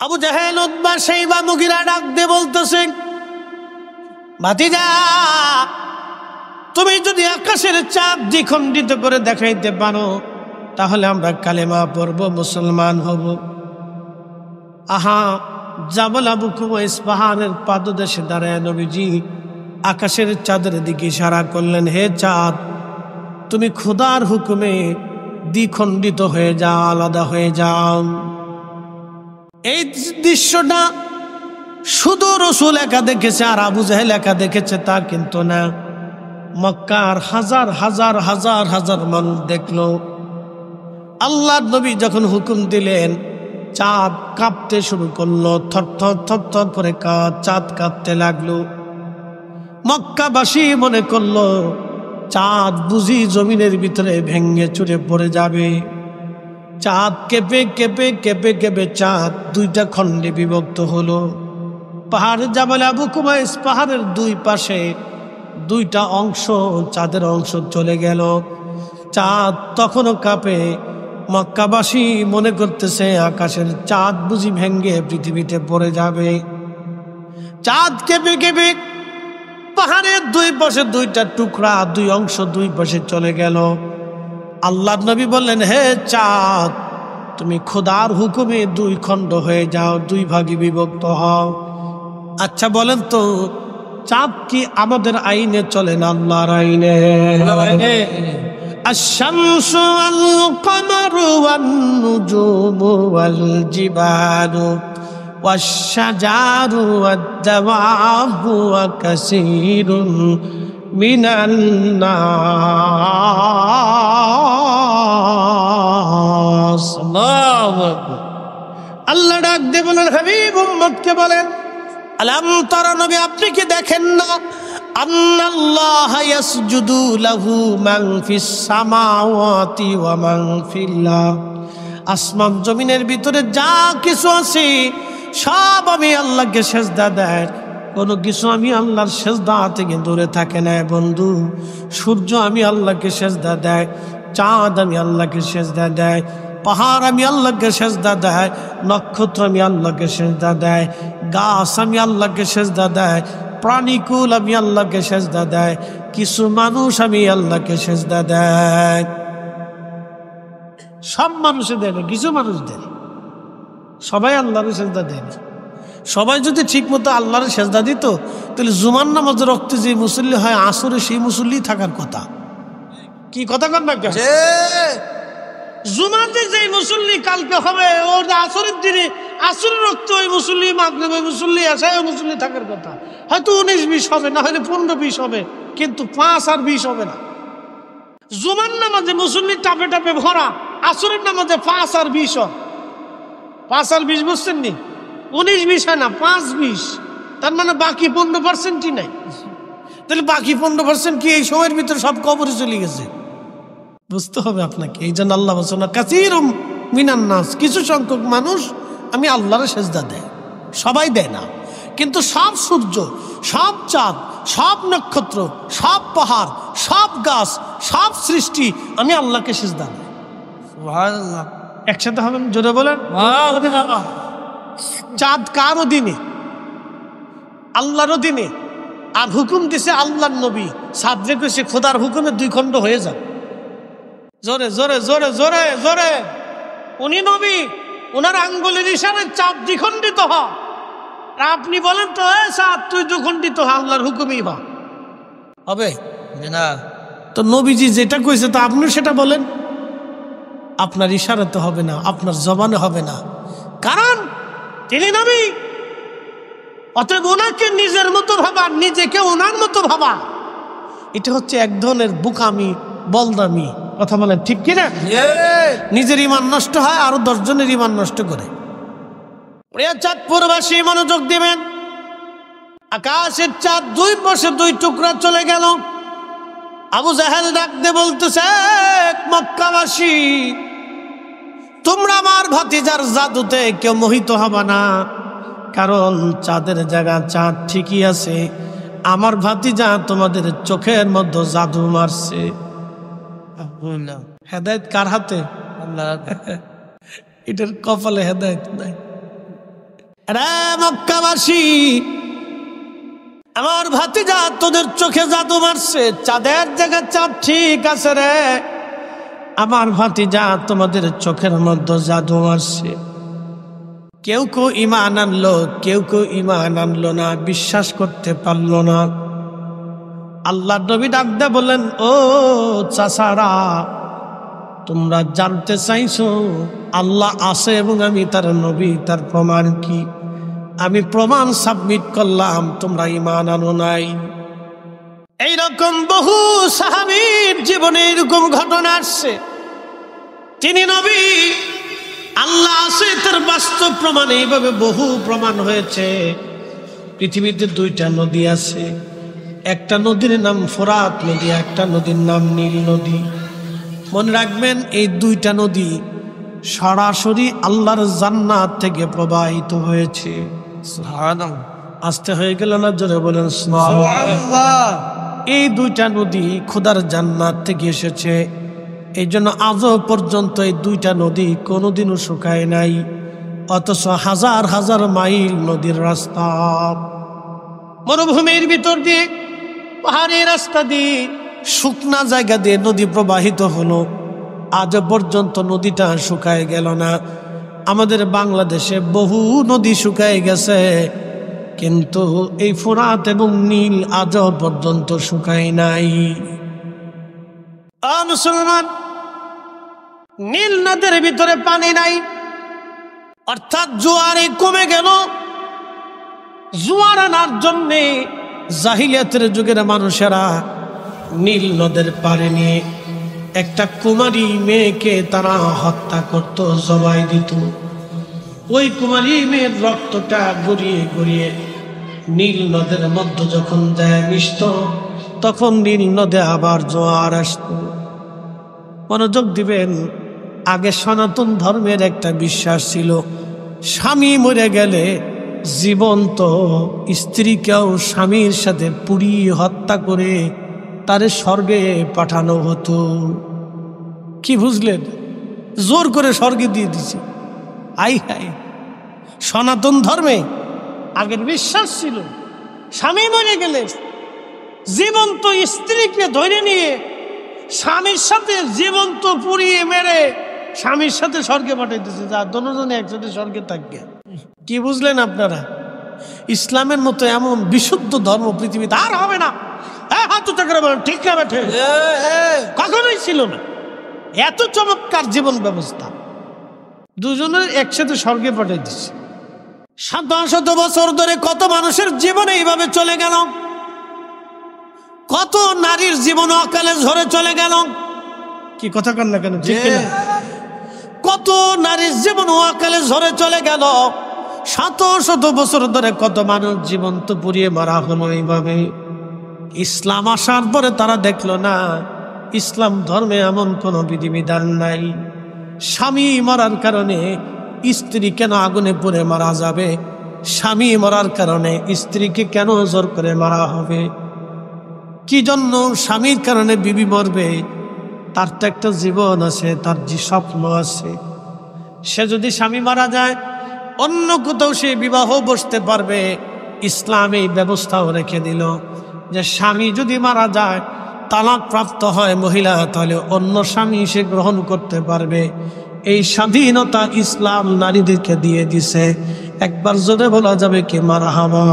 আবু জাহেল, উতবা, শাইবা, মুগীরা ডাক দিয়ে বলতেছে, ভাতিজা, তুমি যদি আকাশের চাঁদ দ্বিখণ্ডিত করে দেখাইতে পারো তাহলে আমরা কালেমা পড়ব, মুসলমান হব। আহা, জাবাল আবু কুবাইস পাহাড়ের পাদদেশে দাঁড়ায় নবীজি আকাশের চাঁদের দিকে ইশারা করলেন, হে চাঁদ, তুমি খোদার হুকুমে দ্বিখণ্ডিত হয়ে যাও, আলাদা হয়ে যাও। এই দৃশ্যটা শুধু রাসূল একা দেখেছে আর আবু জাহেল একা দেখেছে তা কিন্তু না, মক্কার হাজার হাজার হাজার হাজার মানুষ দেখলো। আল্লাহর নবী যখন হুকুম দিলেন, চাঁদ কাঁপতে শুরু করলো, থরথর থরথর করে চাঁদ কাঁপতে লাগলো। মক্কাবাসী মনে করলো চাঁদ বুঝি জমিনের ভিতরে ভেঙে চুরে পড়ে যাবে। চাঁদ কেঁপে কেঁপে কেঁপে কেঁপে চাঁদ দুইটা খণ্ডে বিভক্ত হলো। পাহাড় জাবাল আবু কুবাইস পাহাড়ের দুই পাশে দুইটা অংশ, চাঁদের অংশ চলে গেল। চাঁদ তখনও কাঁপে। মক্কাবাসী মনে করতেছে আকাশের চাঁদ বুঝি ভেঙ্গে পৃথিবীতে পড়ে যাবে। চাঁদ কেঁপে কেঁপে পাহাড়ের দুই পাশে দুইটা টুকরা, দুই অংশ দুই পাশে চলে গেল। আল্লাহর নবী বললেন, হে চাঁদ, তুমি খোদার হুকুমে দুই খণ্ড হয়ে যাও, দুই ভাগে বিভক্ত হও। আচ্ছা বলেন তো, চাঁদ কি আমাদের আইনে চলে না আল্লাহর আইনে? আশ-শামসু ওয়াল কমারু ওয়ান নুজুমু ওয়াল জিবালু ওয়াশ-শাজারু ওয়াদ-দাওয়াবু ওয়া কাসীরুন মিনান নাস। আল্লাহু আকবার। আল্লাহ ডাক দিয়ে বলেন, হাবিব উম্মতকে বলেন, আলাম তারা, নবী আপনি কি দেখেন না, আন্নাল্লাহা ইয়াসজুদু লাহু মান ফিস সামাওয়াতি ওয়া মান ফিল আরদ, আসমান জমিনের ভিতরে যা কিছু আছে সব আমি আল্লাহকে সেজদা দেয়, কোনো কিছু আমি আল্লাহর সেজদা থেকে দূরে থাকে না বন্ধু। সূর্য আমি আল্লাহকে সেজদা দেয়, চাঁদ আমি আল্লাহকে সেজদা দেয়, পাহাড় আমি আল্লাহকে সেজদা দেয়, নক্ষত্র আমি আল্লাহকে সেজদা দেয়, গাছ আমি আল্লাহকে সেজদা দেয়, প্রাণীকুল আমি আল্লাহকে সেজদা দেয়, কিছু মানুষ আমি আল্লাহকে সেজদা দেয়। সব মানুষে দেয় না, কিছু মানুষ দেয়। সবাই আল্লাহর সেজদা দেয় না। সবাই যদি ঠিক মতো আল্লাহর সেজদা দিত তাহলে জুমার নামাজের রক্তে যে মুসল্লি হয় আসরে সেই মুসল্লি থাকার কথা। কি কথা কন না? জুমাতে যে মুসল্লি কালকে হবে, ওর আসরের দিনে আসরের রক্ত ওই মুসল্লি, মাগরিবে মুসল্লি, এশায় মুসল্লি থাকার কথা। হয়তো 19-20 হবে, না হলে 15-20 হবে, কিন্তু 5 আর 20 হবে না। জুমার নামাজে মুসল্লি টাপে টাপে ভরা, আসরের নামাজে 5 আর 20 হয়। 5 আর 20 বুঝছেন নি? 19-20 হয় না, 5-20। তার মানে বাকি 15%ই নাই। তাহলে বাকি 15% কি এই সময়ের ভিতরে সব কবরে চলে গেছে? বুঝতে হবে আপনাকে। এই জন্য আল্লাহ বলছেন, কাসীরুম মিনান নাস, কিছু সংখ্যক মানুষ আমি আল্লাহর সেজদা দেয়, সবাই দেয় না। কিন্তু সব সূর্য, সব চাঁদ, সব নক্ষত্র, সব পাহাড়, সব গাছ, সব সৃষ্টি আমি আল্লাহকে সেজদা দেয়। সুবহানাল্লাহ। একসাথে হবেন, জোরে বলেন। চাঁদ কার অধীনে? আল্লাহর অধীনে। আর হুকুম দিছে আল্লাহর নবী, সাদরে কইছে খোদার হুকুমে দুই খণ্ড হয়ে যাও। জোরে জোরে জোরে জোরে জোরে। উনি নবী, ওনার আঙ্গুলের ইশারায় চাঁদ দ্বিখণ্ডিত হয়। আপনি বলেন তো, এ চাঁদ তুই দ্বিখণ্ডিত হ, আল্লাহর হুকুমই হবে না। তো নবীজি যেটা কইছে তো আপনি সেটা বলেন। আপনার ইশারাতে হবে না, আপনার জবানে হবে না, কারণ তিনি নবী। অতএব ওনাকে নিজের মতো ভাবা, নিজেকে ওনার মতো ভাবা, এটা হচ্ছে এক ধরনের বুকামি, বলদামি। কথা বলেন ঠিক কিনা? নিজের ইমান নষ্ট হয়, আরো 10 জনের ইমান নষ্ট করে। চাঁদপুরবাসী মনোযোগ দিবেন। আকাশের চাঁদ দুই পাশে দুই টুকরা চলে গেল। আবু জাহেল ডাকতে বলতেছে, মক্কাবাসী, তোমরা আমার ভাতিজার জাদুতে কেউ মোহিত হবে না, কারণ চাঁদের জায়গা চাঁদ ঠিকই আছে। আমার ভাতিজা তোমাদের চোখের মধ্যে জাদু মারছে। হেদায়েত কার হাতে? আল্লাহ। এটার কপালে হেদায়েত নাই। রে মক্কাবাসী, আমার ভাতিজা তোদের চোখে জাদু মারছে, চাঁদের জায়গায় চাঁদ ঠিক আছে রে। আমার ভাতিজা তোমাদের চোখের মধ্যে জাদু মারছে। কেউ কেউ ঈমান আনলো, কেউ কেউ ঈমান আনলো না, বিশ্বাস করতে পারলো না। আল্লাহ নবী ডাক দিয়ে বলেন, ও চাচারা, তোমরা জানতে চাইছো আল্লাহ আছে এবং আমি তার নবী, তার প্রমাণ কি? আমি প্রমাণ সাবমিট করলাম, তোমরা ঈমান আনো নাই। এইরকম বহু সাহাবীর জীবনে এরকম ঘটনা আসছে। তিনি নবী, আল্লাহ আছে, তার বাস্তব প্রমাণ এইভাবে বহু প্রমাণ হয়েছে। পৃথিবীতে দুইটা নদী আছে, একটা নদীর নাম ফোরাত নদী, একটা নদীর নাম নীল নদী। মনে রাখবেন, এই দুইটা নদী সরাসরি আল্লাহর জান্নাত থেকে প্রবাহিত হয়েছে। আসতে হয়ে গেল না? জোরে বলেন সুবহানাল্লাহ। এই দুইটা নদী খোদার জান্নাত থেকে এসেছে। এই জন্য আজও পর্যন্ত এই দুইটা নদী কোনোদিনও শুকায় নাই, অথচ হাজার হাজার মাইল নদীর রাস্তা, মরুভূমির ভিতর দিয়ে, পাহাড়ি রাস্তা দিয়ে, শুকনা জায়গা দিয়ে নদী প্রবাহিত হলো। আজ পর্যন্ত নদীটা শুকায় গেল না। আমাদের বাংলাদেশে বহু নদী শুকায় গেছে, কিন্তু এই ফোরাত এবং নীল আজ পর্যন্ত শুকায় নাই। মুসলমান, নীল নদের ভিতরে পানি নাই, অর্থাৎ জোয়ারে কমে গেল। জোয়ার আনার জন্যে জাহিলিয়াতের যুগের মানুষেরা নীল নদের পাড়ে নিয়ে একটা কুমারী মেয়েকে তারা হত্যা করত, জবাই দিত। ওই কুমারী মেয়ের রক্তটা গড়িয়ে গড়িয়ে নীল নদের মধ্যে যখন যায় মিশত, তখন নীল নদে আবার জোয়ার আসত। মনোযোগ দিবেন, আগে সনাতন ধর্মের একটা বিশ্বাস ছিল, স্বামী মরে গেলে জীবন্ত স্ত্রীকেও স্বামীর সাথে পুড়িয়ে হত্যা করে তারে স্বর্গে পাঠানো হতো। কি বুঝলেন? জোর করে স্বর্গে দিয়ে দিছে। আই হাই, সনাতন ধর্মে আগের বিশ্বাস ছিল, স্বামী মরে গেলে জীবন্ত স্ত্রীকে ধরে নিয়ে স্বামীর সাথে জীবন্ত পুড়িয়ে মেরে স্বামীর সাথে স্বর্গে পাঠাইতেছে, যা দুজনে একসাথে স্বর্গে থাকবে। কি বুঝলেন আপনারা? ইসলামের মতো এমন বিশুদ্ধ ধর্ম পৃথিবীতে আর হবে না। ঠিক না বেঠে? কখনোই ছিল না। এত চমৎকার জীবন ব্যবস্থা, দুজনের একসাথে স্বর্গে পাঠিয়ে দিচ্ছে। শত শত বছর ধরে কত মানুষের জীবন এইভাবে চলে গেল, কত নারীর জীবন অকালে ঝরে চলে গেল। কি কথা কন না কেন? ঠিক না? কত নারীর জীবন অকালে ঝরে চলে গেল। শত শত বছর ধরে কত মানুষ জীবন্ত পুড়িয়ে মারা হলো এইভাবে। ইসলাম আসার পরে তারা দেখলো না, ইসলাম ধর্মে এমন কোনো বিধিবিধান নাই। স্বামী মরার কারণে স্ত্রী কেন আগুনে পুড়ে মারা যাবে? স্বামী মরার কারণে স্ত্রীকে কেন জোর করে মারা হবে? কি জন্য স্বামীর কারণে বিবি মরবে? তার তো একটা জীবন আছে, তার যে স্বপ্ন আছে। সে যদি স্বামী মারা যায়, অন্য কোথাও সে বিবাহ বসতে পারবে। ইসলাম এই ব্যবস্থাও রেখে দিল যে স্বামী যদি মারা যায়, তালাক প্রাপ্ত হয় মহিলা, তাহলে অন্য স্বামী সে গ্রহণ করতে পারবে। এই স্বাধীনতা ইসলাম নারীদেরকে দিয়ে দিছে। একবার জোরে বলা যাবে কি মারহাবা।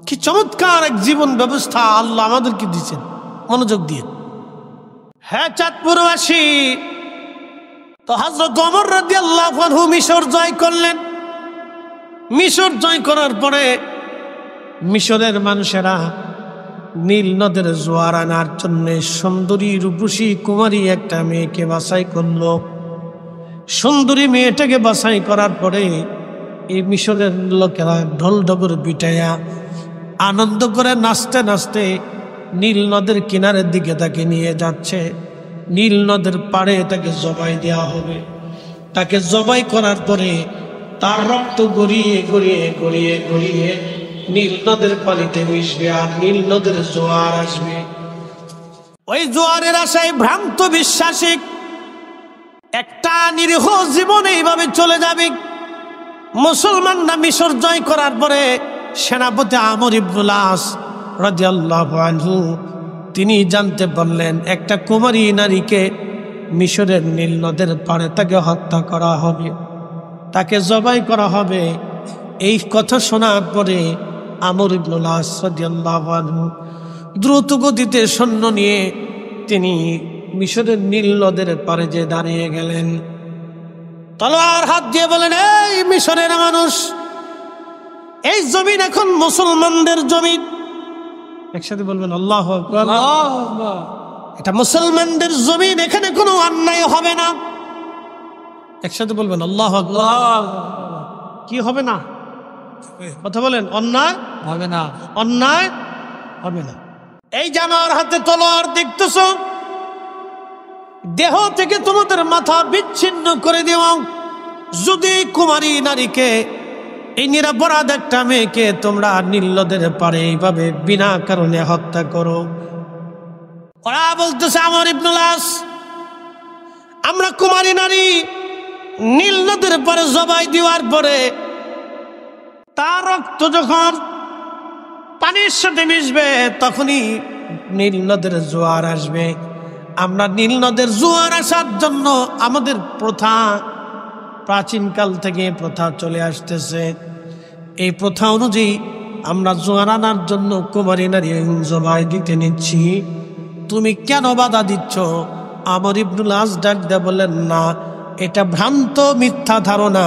কি চমৎকার এক জীবন ব্যবস্থা আল্লাহ আমাদেরকে দিচ্ছেন। মনোযোগ দিয়ে। হ্যাঁ, চাঁদপুরবাসী, তো হযরত ওমর রাদিয়াল্লাহু আনহু মিশর জয় করলেন। মিশর জয় করার পরে মিশরের মানুষেরা নীল নদের জোয়ার আনার জন্য সুন্দরী রূপসী কুমারী একটা মেয়েকে বাছাই করলো। সুন্দরী মেয়েটাকে বাছাই করার পরে এই মিশরের লোকেরা ঢোল ডগর পিটাইয়া আনন্দ করে নাচতে নাচতে নীল নদের কিনারের দিকে তাকে নিয়ে যাচ্ছে। নীল নদের পাড়ে তাকে জবাই দেওয়া হবে। তাকে জবাই করার পরে তার রক্ত গড়িয়ে গড়িয়ে গড়িয়ে গড়িয়ে নীল নদের পানিতে মিশবে, আর নীল নদের জোয়ার আসবে। ওই জোয়ারের আশায় ভ্রান্ত বিশ্বাসী একটা নিরীহ জীবন এইভাবে চলে যাবে। মুসলমানরা মিশর জয় করার পরে সেনাপতি আমর ইবনুল আস রাদিয়াল্লাহু আনহু তিনি জানতে পারলেন একটা কুমারী নারীকে মিশরের নীল নদের পাড়ে তাকে হত্যা করা হবে, তাকে জবাই করা হবে। এই কথা শোনার পরে আমর ইবনুল আস রাদিয়াল্লাহু আনহু দ্রুত গতিতে সৈন্য নিয়ে তিনি মিশরের নীল নদের পাড়ে যে দাঁড়িয়ে গেলেন, তলোয়ার হাত দিয়ে বলেন, এই মিশরের মানুষ, এই জমিন এখন মুসলমানদের জমিন। একসাথে বলবেন আল্লাহু আকবার। এটা মুসলমানদের জমিন, এখানে কোনো অন্যায় হবে না। একসাথে বলবেন আল্লাহু আকবার। কি হবে না? কথা বলেন, অন্যায় হবে না, অন্যায় হবে না। এই যে আমার হাতে তলোয়ার দেখতেছ, দেহ থেকে তোমাদের মাথা বিচ্ছিন্ন করে দেওয়া। যদি কুমারী নারীকে, এই নিরপরাধ একটা মেয়েকে তোমরা নীল নদের পাড়ে এইভাবে বিনা কারণে হত্যা করো। ওরা বলতেছে, আমর ইবনুল আস, আমরা কুমারী নারী নীল নদের পাড়ে জবাই দেওয়ার পরে তার রক্ত যখন পানির সাথে মিশবে তখনই নীল নদের জোয়ার আসবে। আমরা নীল নদের জোয়ার আসার জন্য আমাদের প্রথা, প্রাচীনকাল থেকে প্রথা চলে আসতেছে। এই প্রথা অনুযায়ী আমরা জোয়ার আনার জন্য কুমারী নারী জবাই দিতে নিচ্ছি, তুমি কেন বাধা দিচ্ছ? আমর ইবনুল আস ডাক দিয়ে বললেন, না, এটা ভ্রান্ত মিথ্যা ধারণা।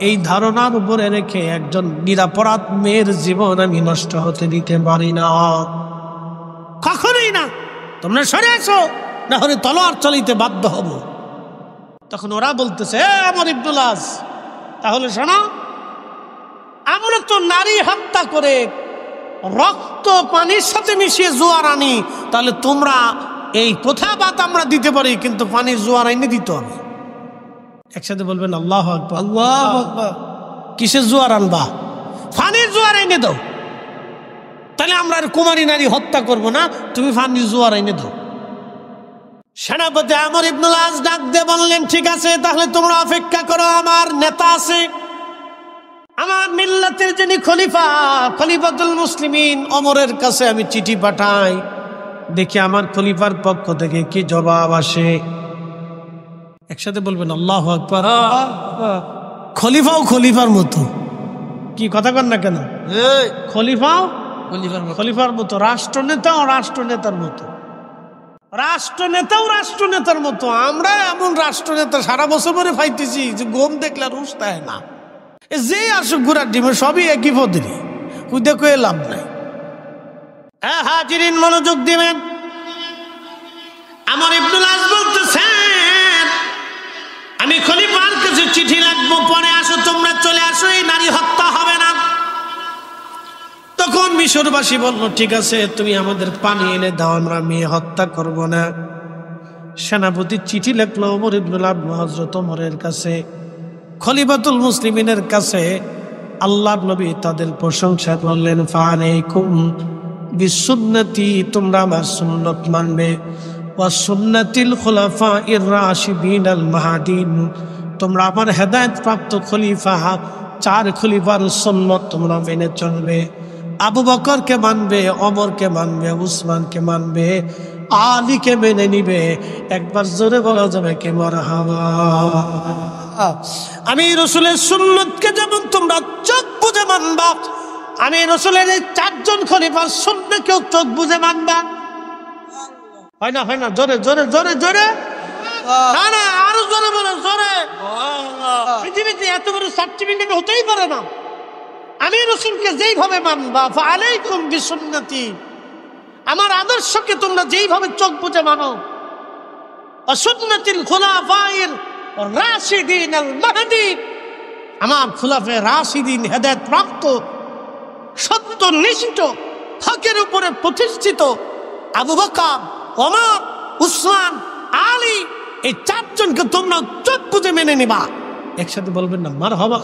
এই ধারণার উপরে রেখে একজন নিরপরাধ মেয়ের জীবন আমি নষ্ট হতে দিতে পারি না, কখনোই না। তোমরা সরে আসো, না হলে তলোয়ার চালিতে বাধ্য হব। তখন ওরা বলতেছে, আমর ইবনুল আস, তাহলে শোনো, আমরা তো নারী হত্যা করে রক্ত পানির সাথে মিশিয়ে জোয়ার আনি, তাহলে তোমরা এই প্রথাবাদ আমরা দিতে পারি, কিন্তু পানির জোয়ার এনে দিতে হবে। একসাথে বলবেন আল্লাহু আকবার। আল্লাহু আকবার। কিসের জোয়ার আনবা? পানির জোয়ার এনে দাও, তাহলে আমরা আর কুমারী নারী হত্যা করব না, তুমি পানির জোয়ার এনে দাও। সেনাপতি আমর ইবনুল আস ডাক দিয়ে বললেন, ঠিক আছে, তাহলে তোমরা অপেক্ষা করো, আমার নেতা আছে, আমার মিল্লাতের যিনি খলিফা, খলিফাতুল মুসলিমিন ওমরের কাছে আমি চিঠি পাঠাই, দেখি আমার খলিফার পক্ষ থেকে কি জবাব আসে। একসাথে বলবেন আল্লাহু আকবার। খলিফাও খলিফার মতো, কি কথা কন না কেন? খলিফাও খলিফার মতো, রাষ্ট্রনেতাও রাষ্ট্রনেতার মতো, রাষ্ট্রনেতাও রাষ্ট্রনেতার মতো। আমরা এমন রাষ্ট্রনেতা সারা বছর পরে পাইতেছি যে গম দেখলে আর উস্তায় না, যে আসুক ঘোরার ডিমে সবই একই পদেরই, কুদে কয়ে লাভ নাই। হ্যাঁ, হাজিরিন মনোযোগ দিবেন। আমর ইবনুল আস বলতেছেন, আমি খলিফার কাছে চিঠি লাগবো, পরে আসো, তোমরা চলে আসো, এই নারী হত্যা হবে না। তখন মিশরবাসী বলল, ঠিক আছে, তুমি আমাদের পানি এনে দাও, আমরা মেয়ে হত্যা করব না। সেনাপতি চিঠি লিখলো ওমর ইবনুল আবদুল হযরত ওমরের কাছে, খলিফাতুল মুসলিমিনের কাছে। আল্লাহর নবী তাদের প্রশংসা করলেন, ফাআলাইকুম বিসুন্নতি, তোমরা আমার সুন্নাত মানবে, ওয়া সুন্নাতিল খুলাফাইর রাশিদিনাল মাহদিন, তোমরা আমার হেদায়েত প্রাপ্ত খলিফা 4 খলিফার সুন্নাত তোমরা মেনে চলবে। আবু বকরকে মানবে, ওমরকে মানবে, উসমানকে মানবে, আলীকে মেনে নিবে। একবার জোরে বলা যাবে কি মারহাবা। আমি রাসূলের সুন্নতকে যেমন তোমরা চোখ বুজে মানবা, আমি রাসূলের এই 4 জন খলিফার সুন্নাতকেও চোখ বুজে মানবা। হয় না? হয় না? জোরে জোরে জোরে জোরে, না না, আরো জোরে বলো, জোরে। পৃথিবীতে এত বড় সার্টিফিকেট হতেই পারে না। আমি রাসূলকে যেইভাবে মানবা, ফাআলাইকুম বিসুন্নতি, আমার আদর্শকে তোমরা যেইভাবে চোখ বুজে মানো, সুন্নাতিল খুলাফাইর রাশিদিনাল মাহদিন, আমার খুলাফে রাশিদিন হেদায়েত প্রাপ্ত, সত্যনিষ্ঠ, হকের উপরে প্রতিষ্ঠিত আবু বকর, ওমর, উসমান, আলী, এই 4 জনকে তোমরা চোখ বুজে মেনে নিবা। একসাথে বলবেন না মারহাবা।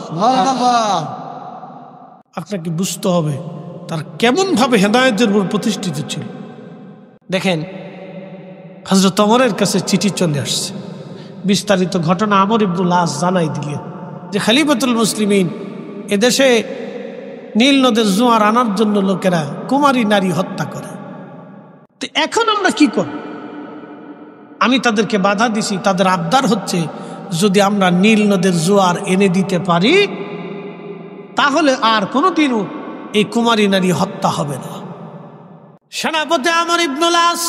আপনাকে বুঝতে হবে তার কেমন ভাবে হেদায়েতের উপর প্রতিষ্ঠিত ছিল। দেখেন, হযরত ওমরের কাছে চিঠি চলে আসছে, বিস্তারিত ঘটনা আমর ইবনুল আস জানাই দিলেন যে খলিফাতুল মুসলিমিন এদেশে নীল নদের জোয়ার আনার জন্য লোকেরা কুমারী নারী হত্যা করে। তো এখন আমরা কি করব? আমি তাদেরকে বাধা দিছি, তাদের আবদার হচ্ছে যদি আমরা নীল নদের জোয়ার এনে দিতে পারি তাহলে আর কোনোদিনও এই কুমারী নারী হত্যা হবে না। সেনাপতি আমর ইবনুল আস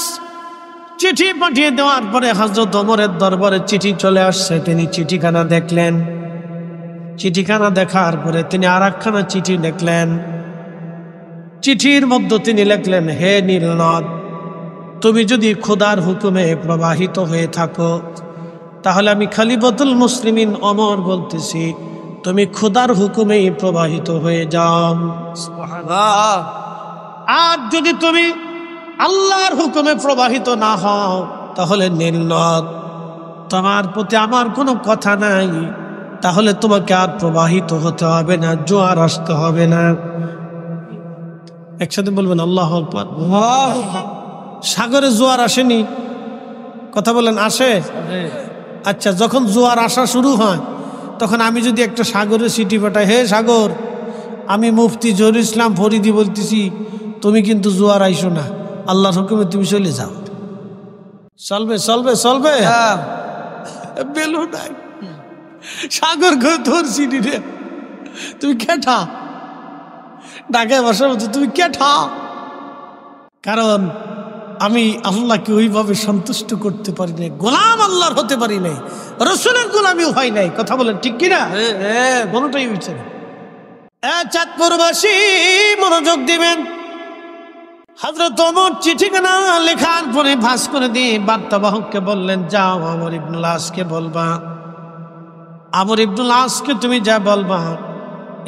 চিঠি পাঠিয়ে দেওয়ার পরে হযরত ওমরের দরবারে চিঠি চলে আসছে। তিনি চিঠিখানা দেখলেন। চিঠিখানা দেখার পরে তিনি আর একখানা চিঠি লিখলেন। চিঠির মধ্যে তিনি লিখলেন, হে নীল নদ, তুমি যদি খোদার হুকুমে প্রবাহিত হয়ে থাকো তাহলে আমি খলিফাতুল মুসলিমিন ওমর বলতেছি তুমি খোদার হুকুমেই প্রবাহিত হয়ে যাও। সুবহানাল্লাহ। আর যদি তুমি আল্লাহর হুকুমে প্রবাহিত না হও তাহলে নীল নদ, তোমার প্রতি আমার কোনো কথা নাই, তাহলে তোমাকে আর প্রবাহিত হতে হবে না, জোয়ার আসতে হবে না। একসাথে বলবেন আল্লাহু আকবার। সাগরে জোয়ার আসেনি? কথা বলেন, আসে? আচ্ছা, যখন জোয়ার আসা শুরু হয় তখন আমি যদি একটা সাগরে চিঠি পাঠাই, হে সাগর, আমি মুফতি জহুরুল ইসলাম ফরিদি বলতেছি, তুমি কিন্তু জোয়ার আইসো না, আল্লাহর হুকুমে তুমি চলে যাও, চলবে? চলবে? চলবে? বেলু নাই সাগর তোর চিঠি রে, তুমি কেঠা ঢাকায় বসার মতো, তুমি কেঠা? কারণ আমি আল্লাহকে ওইভাবে সন্তুষ্ট করতে পারি নাই, গোলাম আল্লাহর হতে পারি নাই, রসুলের গোলামিও হয় নাই। কথা বলেন ঠিক কিনা? কোনোটাই হয়েছে না। চাঁদপুরবাসী মনোযোগ দিবেন। হযরত ওমর চিঠিখানা লেখার পরে ভাঁজ করে দিয়ে বার্তাবাহককে বললেন, যাও আমর ইবনুল আসকে বলবা, আমর ইবনুল আসকে তুমি যা বলবা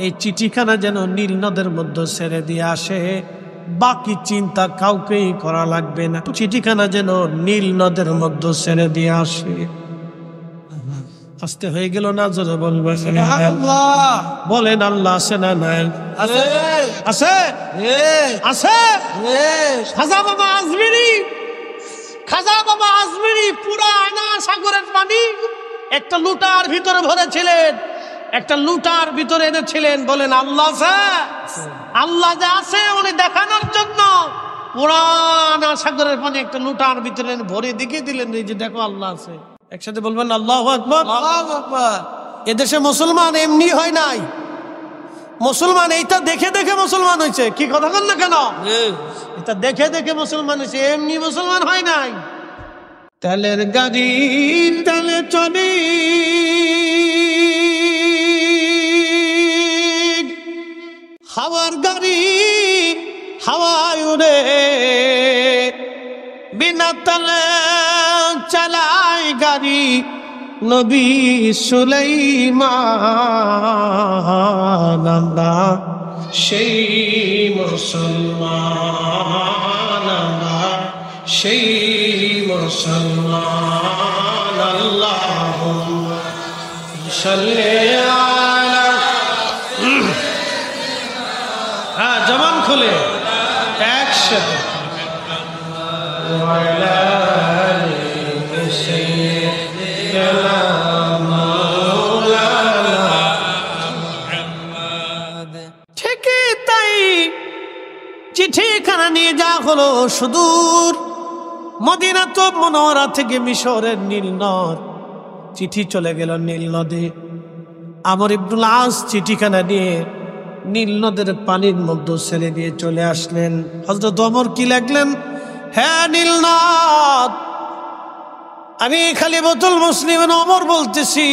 এই চিঠিখানা যেন নীল নদের মধ্যে ছেড়ে দিয়ে আসে, বাকি চিন্তা কাউকেই করা লাগবে না, চিঠিখানা যেন নীল নদের মধ্যে ছেড়ে দিয়ে আসে। আস্তে হয়ে গেল না? জোরে বলবেন আল্লাহ। বলেন আল্লাহ আছে না নাই? আছে, আছে, আছে। খাজা বাবা আজমিরি, খাজা বাবা আজমিরি পুরা আয়না সাগরের পানি একটা লুটার ভিতরে ভরেছিলেন, একটা লুটার ভিতরে এনেছিলেন। বলেন আল্লাহ আছে? আল্লাহ যে আছে উনি দেখানোর জন্য পুরানা সাগরের পানি একটা লুটার ভিতরে ভরে দেখিয়ে দিলেন, এই যে দেখো আল্লাহ আছে। একসাথে বলবেন আল্লাহু আকবার। আল্লাহু আকবার। এদেশে মুসলমান এমনি হয় নাই, মুসলমান এইটা দেখে দেখে মুসলমান হয়েছে। কি কথা বল না কেন? এটা দেখে দেখে মুসলমান হয়েছে, এমনি মুসলমান হয় নাই। তেলের গাড়ি তেলে চলে, হাওয়ার গাড়ি হাওয়ায় উড়ে, বিনা তেলে চালায় গাড়ি নবী সুলাইমান। আমরা সেই মুসলমান, আমরা সেই মুসলমান। আল্লাহুম্মা সাল্লি আলা, হ্যাঁ জবান খুলে একসাথে, ঠিকই তাই। চিঠিখানা নিয়ে যা হলো সুদূর মদিনাতুল মুনাওয়ারা থেকে মিশরের নীল নদ, চিঠি চলে গেল নীল নদে। আমর ইবনুল আস চিঠিখানা নিয়ে নীল নদের পানির মধ্যে ছেড়ে দিয়ে চলে আসলেন। হযরত ওমর কি লিখলেন? হ্যাঁ নীল নদ, আমি খলিফাতুল মুসলিমিন ওমর বলতেছি,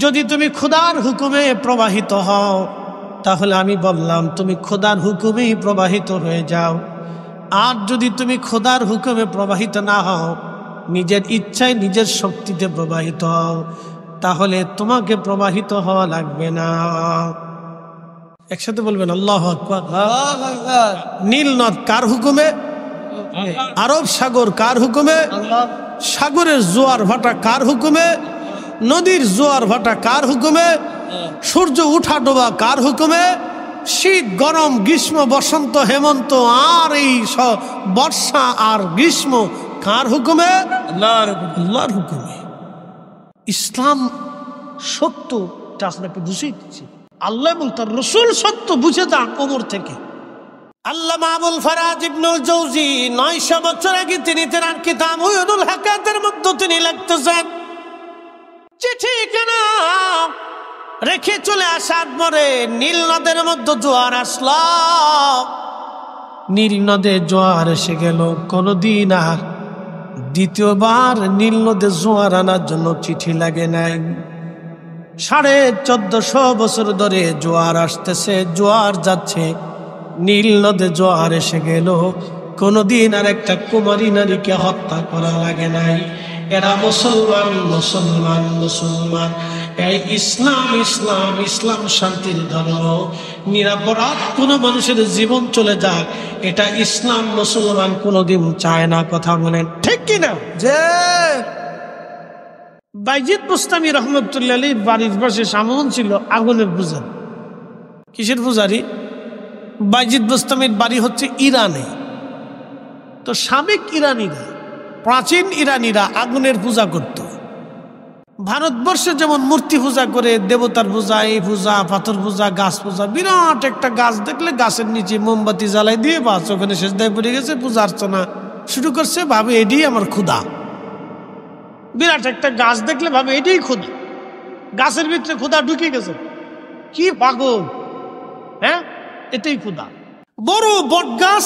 যদি তুমি খোদার হুকুমে প্রবাহিত হও তাহলে আমি বললাম তুমি খোদার হুকুমেই প্রবাহিত হয়ে যাও। আর যদি তুমি খোদার হুকুমে প্রবাহিত না হও, নিজের ইচ্ছায় নিজের শক্তিতে প্রবাহিত হও, তাহলে তোমাকে প্রবাহিত হওয়া লাগবে না। একসাথে বলবেন আল্লাহু আকবার। নীল নদ কার হুকুমে? আরব সাগর কার হুকুমে? সাগরের জোয়ার ভাটা কার হুকুমে? নদীর জোয়ার ভাটা কার হুকুমে? সূর্য উঠা ডোবা কার হুকুমে? শীত গরম গ্রীষ্ম বসন্ত হেমন্ত আর এই বর্ষা আর গ্রীষ্ম কার হুকুমে? আল্লাহর হুকুমে। ইসলাম সত্য, এটা আপনাকে বুঝিয়ে দিচ্ছি। আল্লাহ এবং তার রসুল সত্য বুঝে যান ওমর থেকে। আল্লামা আবুল ফারাজ ইবনুল জৌজি 900 বছর আগে তিনি তার কিতাব উয়ুনুল হাকাতের মধ্যে তিনি লিখতেছেন, চিঠি কেনা রেখে চলে আসার পরে নীল নদের মধ্যে জোয়ার আসলো। নীল নদে জোয়ার এসে গেল, কোনদিন আর দ্বিতীয়বার নীল নদে জোয়ার আনার জন্য চিঠি লাগে নাই। 1450 বছর ধরে জোয়ার আসতেছে, জোয়ার যাচ্ছে, নীল নদে জোয়ার এসে গেল, কোনদিন আর একটা কুমারী নারীকে হত্যা করা লাগে নাই। এরা মুসলমান মুসলমান মুসলমান। এই ইসলাম ইসলাম ইসলাম শান্তির ধর্ম। নিরাপরাধ কোনো মানুষের জীবন চলে যাক, এটা ইসলাম মুসলমান কোনোদিন চায় না। কথা বলেন ঠিক কিনা? যে বাইজিদ বুস্তামি রহমতুল্লাহ আলাইহির বাড়ির পাশে সামন ছিল আগুনের পূজারি। কিসের পূজারি? বাইজিদ বুস্তামির বাড়ি হচ্ছে ইরানে। তো সাবেক ইরানিরা, প্রাচীন ইরানিরা আগুনের পূজা করত। ভারতবর্ষে যেমন মূর্তি পূজা করে, দেবতার পূজা, এই পূজা, পাথর পূজা, গাছ পূজা, বিরাট একটা গাছ দেখলে গাছের নিচে মোমবাতি জ্বালাই দিয়ে বাস ওখানে সেজদায় পড়ে গেছে, পূজা অর্চনা শুরু করছে, ভাবে এটাই আমার ক্ষুধা। বিরাট একটা গাছ দেখলে ভাবে এটাই ক্ষুধা, গাছের ভিতরে ক্ষুধা ঢুকে গেছে, কি পাগল, হ্যাঁ এটাই ক্ষুধা। বড় বট গাছ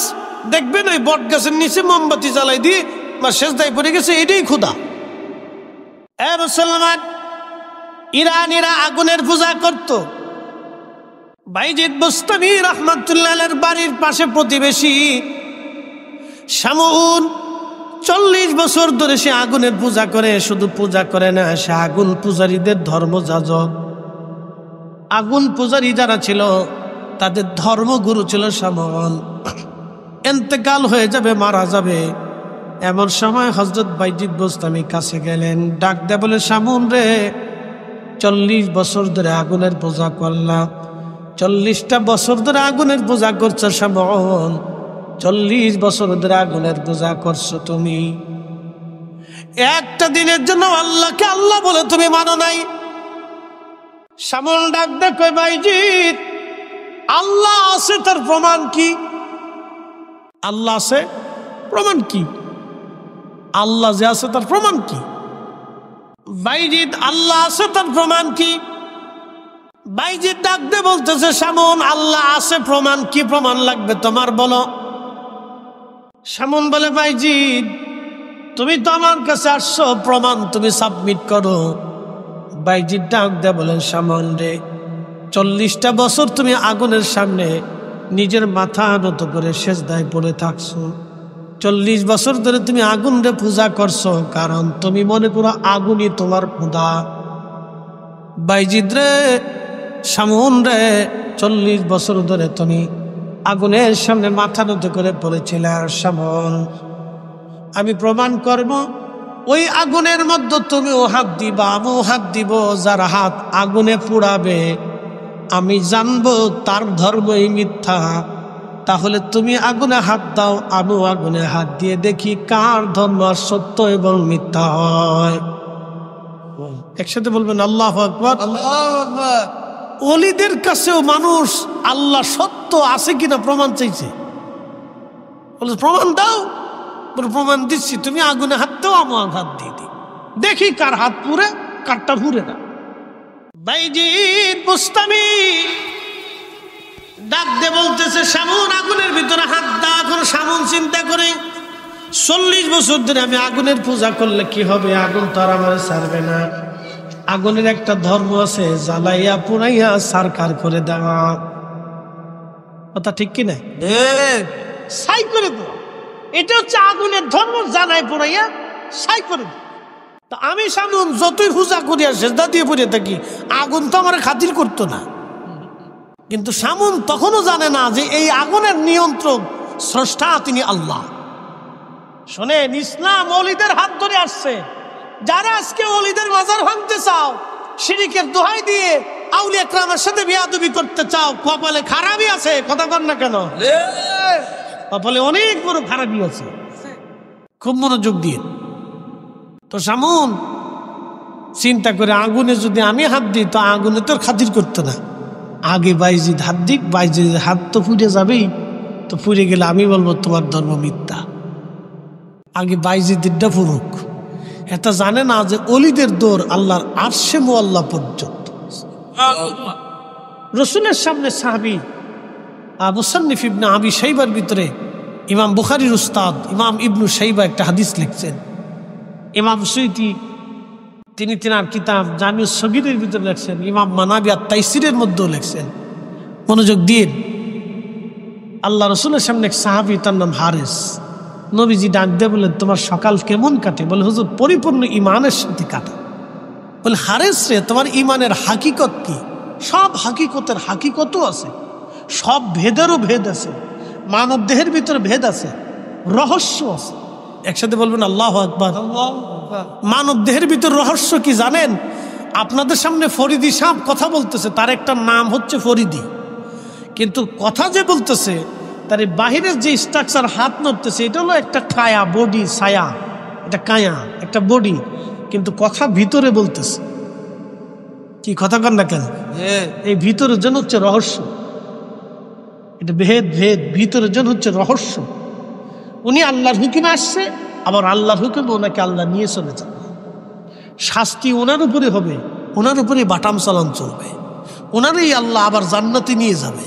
দেখবেন, ওই বট গাছের নিচে মোমবাতি জ্বালাই দিয়ে বা সেজদায় পড়ে গেছে, এটাই ক্ষুধা। মুসলমান, ইরানিরা আগুনের পূজা করত। বাইজিদ বুস্তামি রহমাতুল্লাহ আলাইহির বাড়ির পাশে প্রতিবেশী শামউন 40 বছর ধরে সে আগুনের পূজা করে। শুধু পূজা করে না, সে আগুন পূজারীদের ধর্মযাজক। আগুন পূজারী যারা ছিল তাদের ধর্মগুরু ছিল শামউন। ইন্তেকাল হয়ে যাবে, মারা যাবে, এমন সময় হযরত বাইজিদ বুস্তামি কাছে গেলেন, ডাক দে বলে, শামউন রে, 40 বছর ধরে আগুনের পূজা করলাম। 40টা বছর ধরে আগুনের পূজা করছো শামউন, 40 বছর ধরে আগুনের পূজা করছো তুমি, একটা দিনের জন্য আল্লাহকে আল্লাহ বলে তুমি মানো নাই। শামউন ডাক দে কই, বাইজিদ, আল্লাহ আছে, তার প্রমাণ কি? আল্লাহ আছে, প্রমাণ কি? আল্লাহ যে আছে তার প্রমাণ কি? বাইজিদ, আল্লাহ আছে তার প্রমাণ কি? বাইজিদ ডাক দে বলতেছে, শামউন, আল্লাহ আছে, প্রমাণ কি? প্রমাণ লাগবে তোমার, বলো। শামউন বলে, বাইজিদ, তুমি তো আমার কাছে আসছো, প্রমাণ তুমি সাবমিট করো। বাইজিদ ডাক দে বলেন, শামউন রে, 40টা বছর তুমি আগুনের সামনে নিজের মাথা নত করে সেজদায় পড়ে থাকছো। 40 বছর ধরে তুমি আগুন রে পূজা করছো, কারণ তুমি মনে করো আগুনই তোমার খোদা। বাইজিদ রে, শামউন রে, 40 বছর ধরে তুমি আগুনের সামনে মাথা নত করে পড়েছিলে। আর শামউন, আমি প্রমাণ করব, ওই আগুনের মধ্যে তুমিও হাত দিবা, আমিও হাত দিব, যার হাত আগুনে পুড়াবে আমি জানবো তার ধর্মই মিথ্যা। তাহলে তুমি আগুনে হাত দাও, আমিও আগুনে হাত দিয়ে দেখি কার ধর্ম সত্য এবং মিথ্যা হয়। একসাথে বলবেন আল্লাহু আকবার। আল্লাহু আকবার। ওলিদের কাছেও মানুষ আল্লাহ সত্য আছে কিনা প্রমাণ চাইছে। বলে, প্রমাণ দাও। বলে, প্রমাণ দিচ্ছি, তুমি আগুনে হাত দাও, আমিও হাত দিয়ে দিই, দেখি কার হাত পুড়ে কারটা পুড়ে না। বাইজিদ বুস্তামি ডাক দে বলতেছে, শামউন, আগুনের ভিতরে হাত দাও। এখন শামউন চিন্তা করে, 40 বছর ধরে আমি আগুনের পূজা করলে কি হবে? আগুন তো আর আমার ছাড়বে না। আগুনের একটা ধর্ম আছে, জ্বালাইয়া পুড়াইয়া সারকার করে দেওয়া। কথা ঠিক কিনা? ছাই করে দেওয়া, এটা হচ্ছে আগুনের ধর্ম। জ্বালাই পুড়াইয়া ছাই করে দেওয়া। তা আমি শামউন যতই পূজা করি আর সেজদা দিয়ে পড়ে থাকি, আগুন তো আমার খাতির করতো না। কিন্তু শামউন তখনও জানে না যে এই আগুনের নিয়ন্ত্রক স্রষ্টা তিনি আল্লাহ। শোনেন, ইসলাম ওলিদের হাত ধরে আসছে। যারা আজকে ওলিদের মাজার ভাঙতে চাও, শিরিকের দোহাই দিয়ে আউলিয়া কেরামের সাথে বিয়াদবি করতে চাও, কপালে খারাপই আছে। কথা বল না কেন? কপালে অনেক বড় খারাপই আছে। খুব মনোযোগ দিয়ে। তো শামউন চিন্তা করে আগুনে যদি আমি হাত দিই তো আগুনে তোর খাতির করতো না, আগে বাইজিদ হাত দিক, বাইজিদের হাত তো পুড়ে যাবেই, তো পুড়ে গেলে আমি বলবো তোমার ধর্ম মিথ্যা, আগে বাইজিদেরটা ফুরুক। এটা জানে না যে অলিদের দৌড় আল্লাহর আরশে মুআল্লা পর্যন্ত। রসুলের সামনে সাহাবী মুসান্নিফ ইবনে আবি শাইবার ভিতরে ইমাম বুখারীর উস্তাদ ইমাম ইবনু শাইবা একটা হাদিস লিখছেন। ইমাম সুয়ুতী তিনি তিনার কিতাব জামিউস সগীরের ভিতরে লিখছেন, ইমাম মানাবী আত-তাইসিরের মধ্যেও লিখছেন। মনোযোগ দিন। আল্লাহ রসুলের সামনে এক সাহাবী, তার নাম হারেস। নবীজি ডাক দিয়ে বললেন, তোমার সকাল কেমন কাটে? বলে, হুজুর পরিপূর্ণ ইমানের সাথে কাটে। বলে, হারেস রে, তোমার ইমানের হাকিকত কি? সব হাকিকতের হাকিকতও আছে, সব ভেদেরও ভেদ আছে, মানব দেহের ভিতরে ভেদ আছে, রহস্য আছে। একসাথে বলবেন আল্লাহু আকবার। মানব দেহের ভিতর রহস্য কি জানেন? আপনাদের সামনে ফরিদি সাহেব কথা বলতেছে, তার একটা নাম হচ্ছে ফরিদি, কিন্তু কথা যে বলতেছে তার বাহিরের যে স্ট্রাকচার হাত নড়তেছে এটা হলো একটা কায়া, বডি, ছায়া, এটা কায়া একটা বডি, কিন্তু কথা ভিতরে বলতেছে। কি কথা কন না কেন? এই ভিতরের জন্য হচ্ছে রহস্য, এটা ভেদ ভেদ, ভিতরের জন্য হচ্ছে রহস্য। উনি আল্লাহর হুকুমে আসছে, আবার আল্লাহর হুকুমে ওনাকে আল্লাহ নিয়ে চলে যাবে। শাস্তি ওনার উপরে হবে, ওনার উপরে বাটাম চালান চলবে, ওনারই আল্লাহ আবার জান্নাতে নিয়ে যাবে,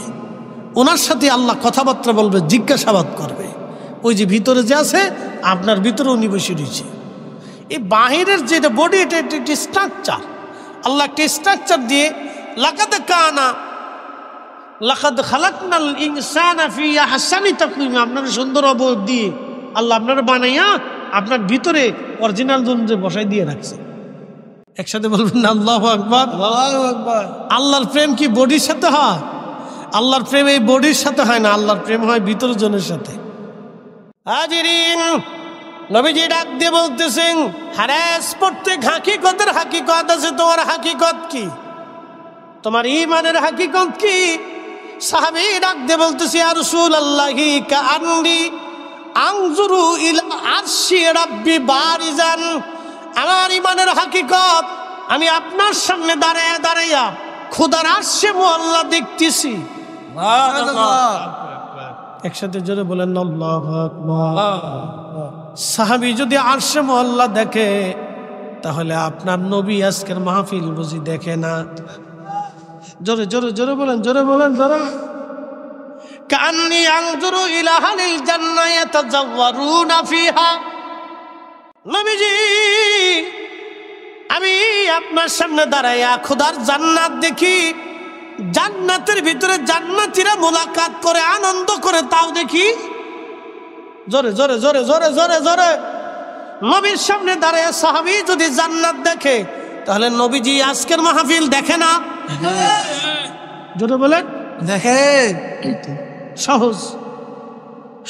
ওনার সাথে আল্লাহ কথাবার্তা বলবে, জিজ্ঞাসাবাদ করবে। ওই যে ভিতরে যে আছে, আপনার ভিতরে উনি বসে রয়েছে। এই বাহিরের যেটা বডি, এটা একটি স্ট্রাকচার। আল্লাহ একটা স্ট্রাকচার দিয়ে লাকাদ খালাকনাল ইনসানা ফি আহসানি তাকওয়িম, আপনার সুন্দর অবয়ব দিয়ে আল্লাহ আপনার বানাইয়া আপনার ভিতরে অরিজিনাল জন্য বসাই দিয়ে রাখছে। একসাথে বলবেন না আল্লাহু আকবার। আল্লাহর প্রেম কি বডির সাথে হয়? আল্লাহর প্রেম এই বডির সাথে হয় না, আল্লাহর প্রেম হয় ভিতর জনের সাথে। হাজিরিন, নবীজি ডাক দিয়ে বলতেছেন, হারেস, প্রত্যেক হাকিকতের হাকিকত আছে, তোমার হাকিকত কি? তোমার ঈমানের হাকিকত কি? সাহাবী ডাক দিয়ে বলতেছে, ইয়া রাসূলুল্লাহি কাআন্নী আনজুরু ইলা আরশি রাব্বি বারিজান। আমার ঈমানের হাকিকত, আমি আপনার সামনে দাঁড়ায়া দাঁড়াইয়া খোদার আরশে মুআল্লা দেখতেছি। একসাথে জোরে বলেন আল্লাহু আকবার। সাহাবী যদি আরশে মুআল্লা দেখে, তাহলে আপনার নবী আজকের মাহফিল বুঝি দেখে না? জোরে জোরে জোরে বলেন, জোরে বলেন, জোরে। কান্নী আনজুরু ইলা আহলিল জান্নাহ ইয়াতাযাওয়ারুনা ফিহা। নবীজি, আমি আপনার সামনে দাঁড়াইয়া খোদার জান্নাত দেখি, জান্নাতের ভিতরে জান্নাতীরা মোলাকাত করে আনন্দ করে, তাও দেখি। জোরে জোরে জোরে জোরে জোরে জোরে। নবীর সামনে দাঁড়াইয়া সাহাবী যদি জান্নাত দেখে, তাহলে নবীজি আজকের মাহফিল দেখে না? জোরে বলেন, দেখে। সহজ,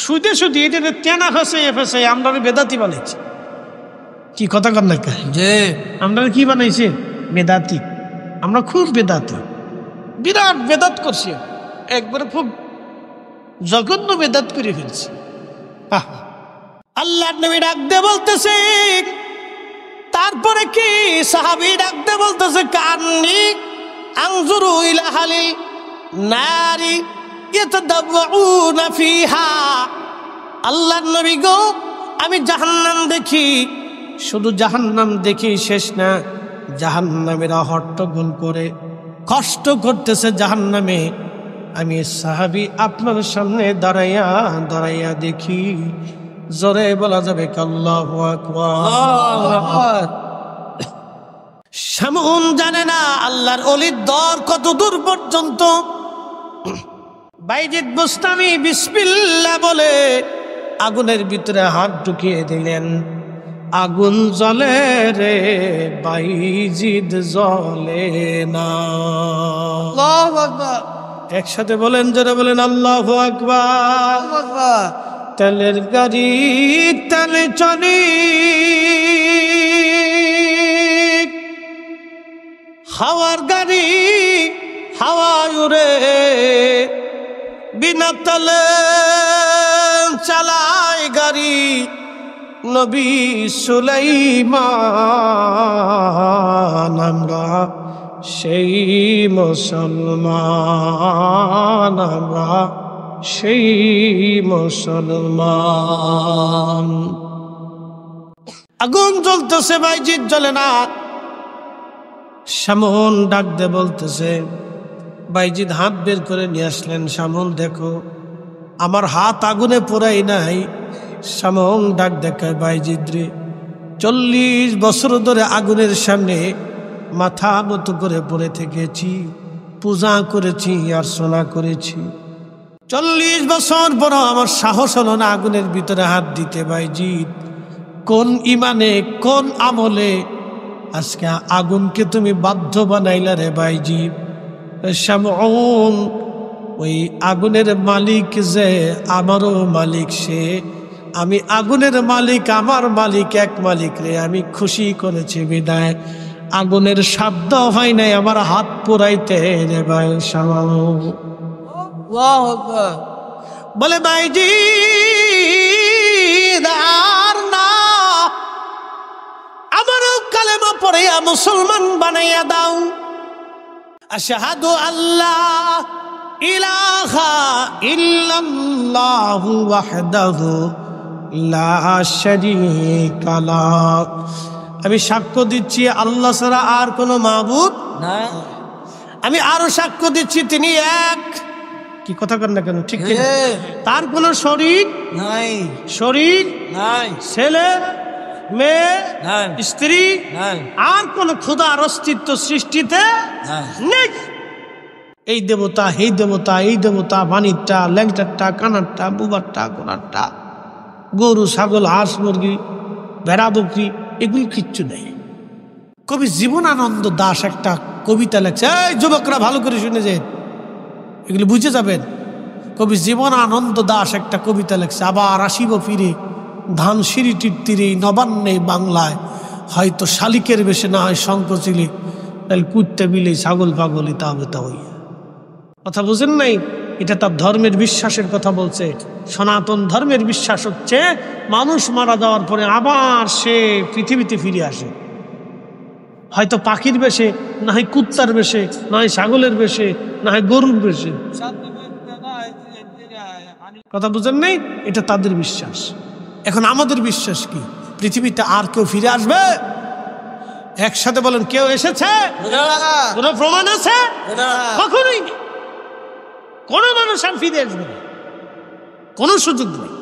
শুধু শুধু এটা তেনা ফেসে ফেসে আমরা বেদাতি বানাইছি। কি কথা কর না যে আমরা কি বানাইছি? বেদাতি। আমরা খুব বেদাতি, বিরাট বেদাত করছি, একবারে খুব জঘন্য বেদাত করে ফেলছি। আল্লাহ নবী ডাক দিয়ে বলতেছে, তারপরে কি? সাহাবী ডাক দিয়ে বলতেছে, কান্নী আনজুরু ইলা আহলিল নারি ইয়াতাদাওউনা ফিহা। আল্লাহ নবী গো, আমি জাহান্নাম দেখি, শুধু জাহান্নাম দেখি শেষ না, জাহান্নামীরা হট্টগোল করে কষ্ট করতেছে জাহান্নামে। আমি সাহাবী আপনার সামনে দাঁড়াইয়া দাঁড়াইয়া দেখি। জোরে বলা যাবে আল্লাহু আকবার। সামুন জানে না আল্লাহর ওলির দর কত দূর পর্যন্ত। বাইজিদ বুস্তামি বিসমিল্লাহ বলে আগুনের ভিতরে হাত ঢুকিয়ে দিলেন। আগুন জ্বলে রে, বাইজিদ জ্বলে না। আল্লাহু আকবার। একসাথে বলেন, জোরে বলেন আল্লাহু আকবার। তেলের গাড়ি তেলে চলি, হাওয়ার গাড়ি হাওয়ায় উড়ে, বিনা তেলে চালায় গাড়ি, নবী সুলাইমান আমরা সেই মুসলমান, আমরা সেই মুসলমান। আগুন জ্বলতেছে, বাইজিৎ জ্বলে না। শামউন ডাক দে বলতেছে, বাইজিৎ হাত বের করে নিয়ে আসলেন। শামউন দেখো আমার হাত আগুনে পোড়াই নাই। শামউন ডাক দেখায়, বাইজিৎ রে 40 বছর ধরে আগুনের সামনে মাথা নত করে পড়ে থেকেছি, পূজা করেছি, অর্চনা করেছি। 40 বছর পর আমার সাহস হলো না আগুনের ভিতরে হাত দিতে। বাইজিৎ কোন ইমানে, কোন আমলে আজকে আগুনকে তুমি বাধ্য বানাইলা রে বাইজিৎ? শামউন, ওই আগুনের মালিক যে আমারও মালিক, সে আমি আগুনের মালিক, আমার মালিক এক মালিক রে আমি খুশি করেছি বিদায় আগুনের শব্দ হয় নাই আমার হাত পোড়াইতে রে ভাই শামউন। বলে বাইজিৎ আর না, আমারও কালেমা পড়িয়া মুসলমান বানাইয়া দাও। আশহাদু আল্লাহ ইলাহা ইল্লাল্লাহু ওয়াহদাহু লা শারীকা লাহ, আমি সাক্ষ্য দিচ্ছি আল্লাহ ছাড়া আর কোনো মাবুদ নাই। আমি আরো সাক্ষ্য দিচ্ছি তিনি এক। কি কথা কর না কেন, ঠিক ঠিক, তার কোনো শরীক নাই, শরীক নাই, ছেলে মেয়ে স্ত্রী আর কোন খোদার অস্তিত্ব সৃষ্টিতে নেই। এই দেবতা, এই দেবতা, এই দেবতা, বাণীরটা, ল্যাংটারটা, কানারটা, বুবারটা, কোনারটা, গরু, ছাগল, হাঁস, মুরগি, ভেড়া, বকরি, এগুলি কিচ্ছু নেই। কবি জীবনানন্দ দাশ একটা কবিতা লেখছে, এই যুবকরা ভালো করে শুনে যে এগুলি বুঝে যাবেন। কবি জীবনানন্দ দাশ একটা কবিতা লেখছে, আবার আসিব ফিরে ধান সিঁড়িটির তীরে নবান্নে বাংলায়, হয়তো শালিকের বেশে না হয় শঙ্কচিলি, তাহলে কুত্তে বিলে ছাগল পাগল এটা হবে তা হইয়া। কথা বুঝেন নাই? এটা তার ধর্মের বিশ্বাসের কথা বলছে। সনাতন ধর্মের বিশ্বাস হচ্ছে মানুষ মারা যাওয়ার পরে আবার সে পৃথিবীতে ফিরে আসে, হয়তো পাখির বেশে, না হয় কুত্তার বেশে, না হয় ছাগলের বেশে, না হয় গরুর বেশে। কথা বুঝেন নাই? এটা তাদের বিশ্বাস। এখন আমাদের বিশ্বাস কি? পৃথিবীতে আর কেউ ফিরে আসবে? একসাথে বলেন, কেউ এসেছে? কোনো প্রমাণ আছে? কখনোই নেই। কোন মানুষ আর ফিরে আসবে না, কোন সুযোগ নেই।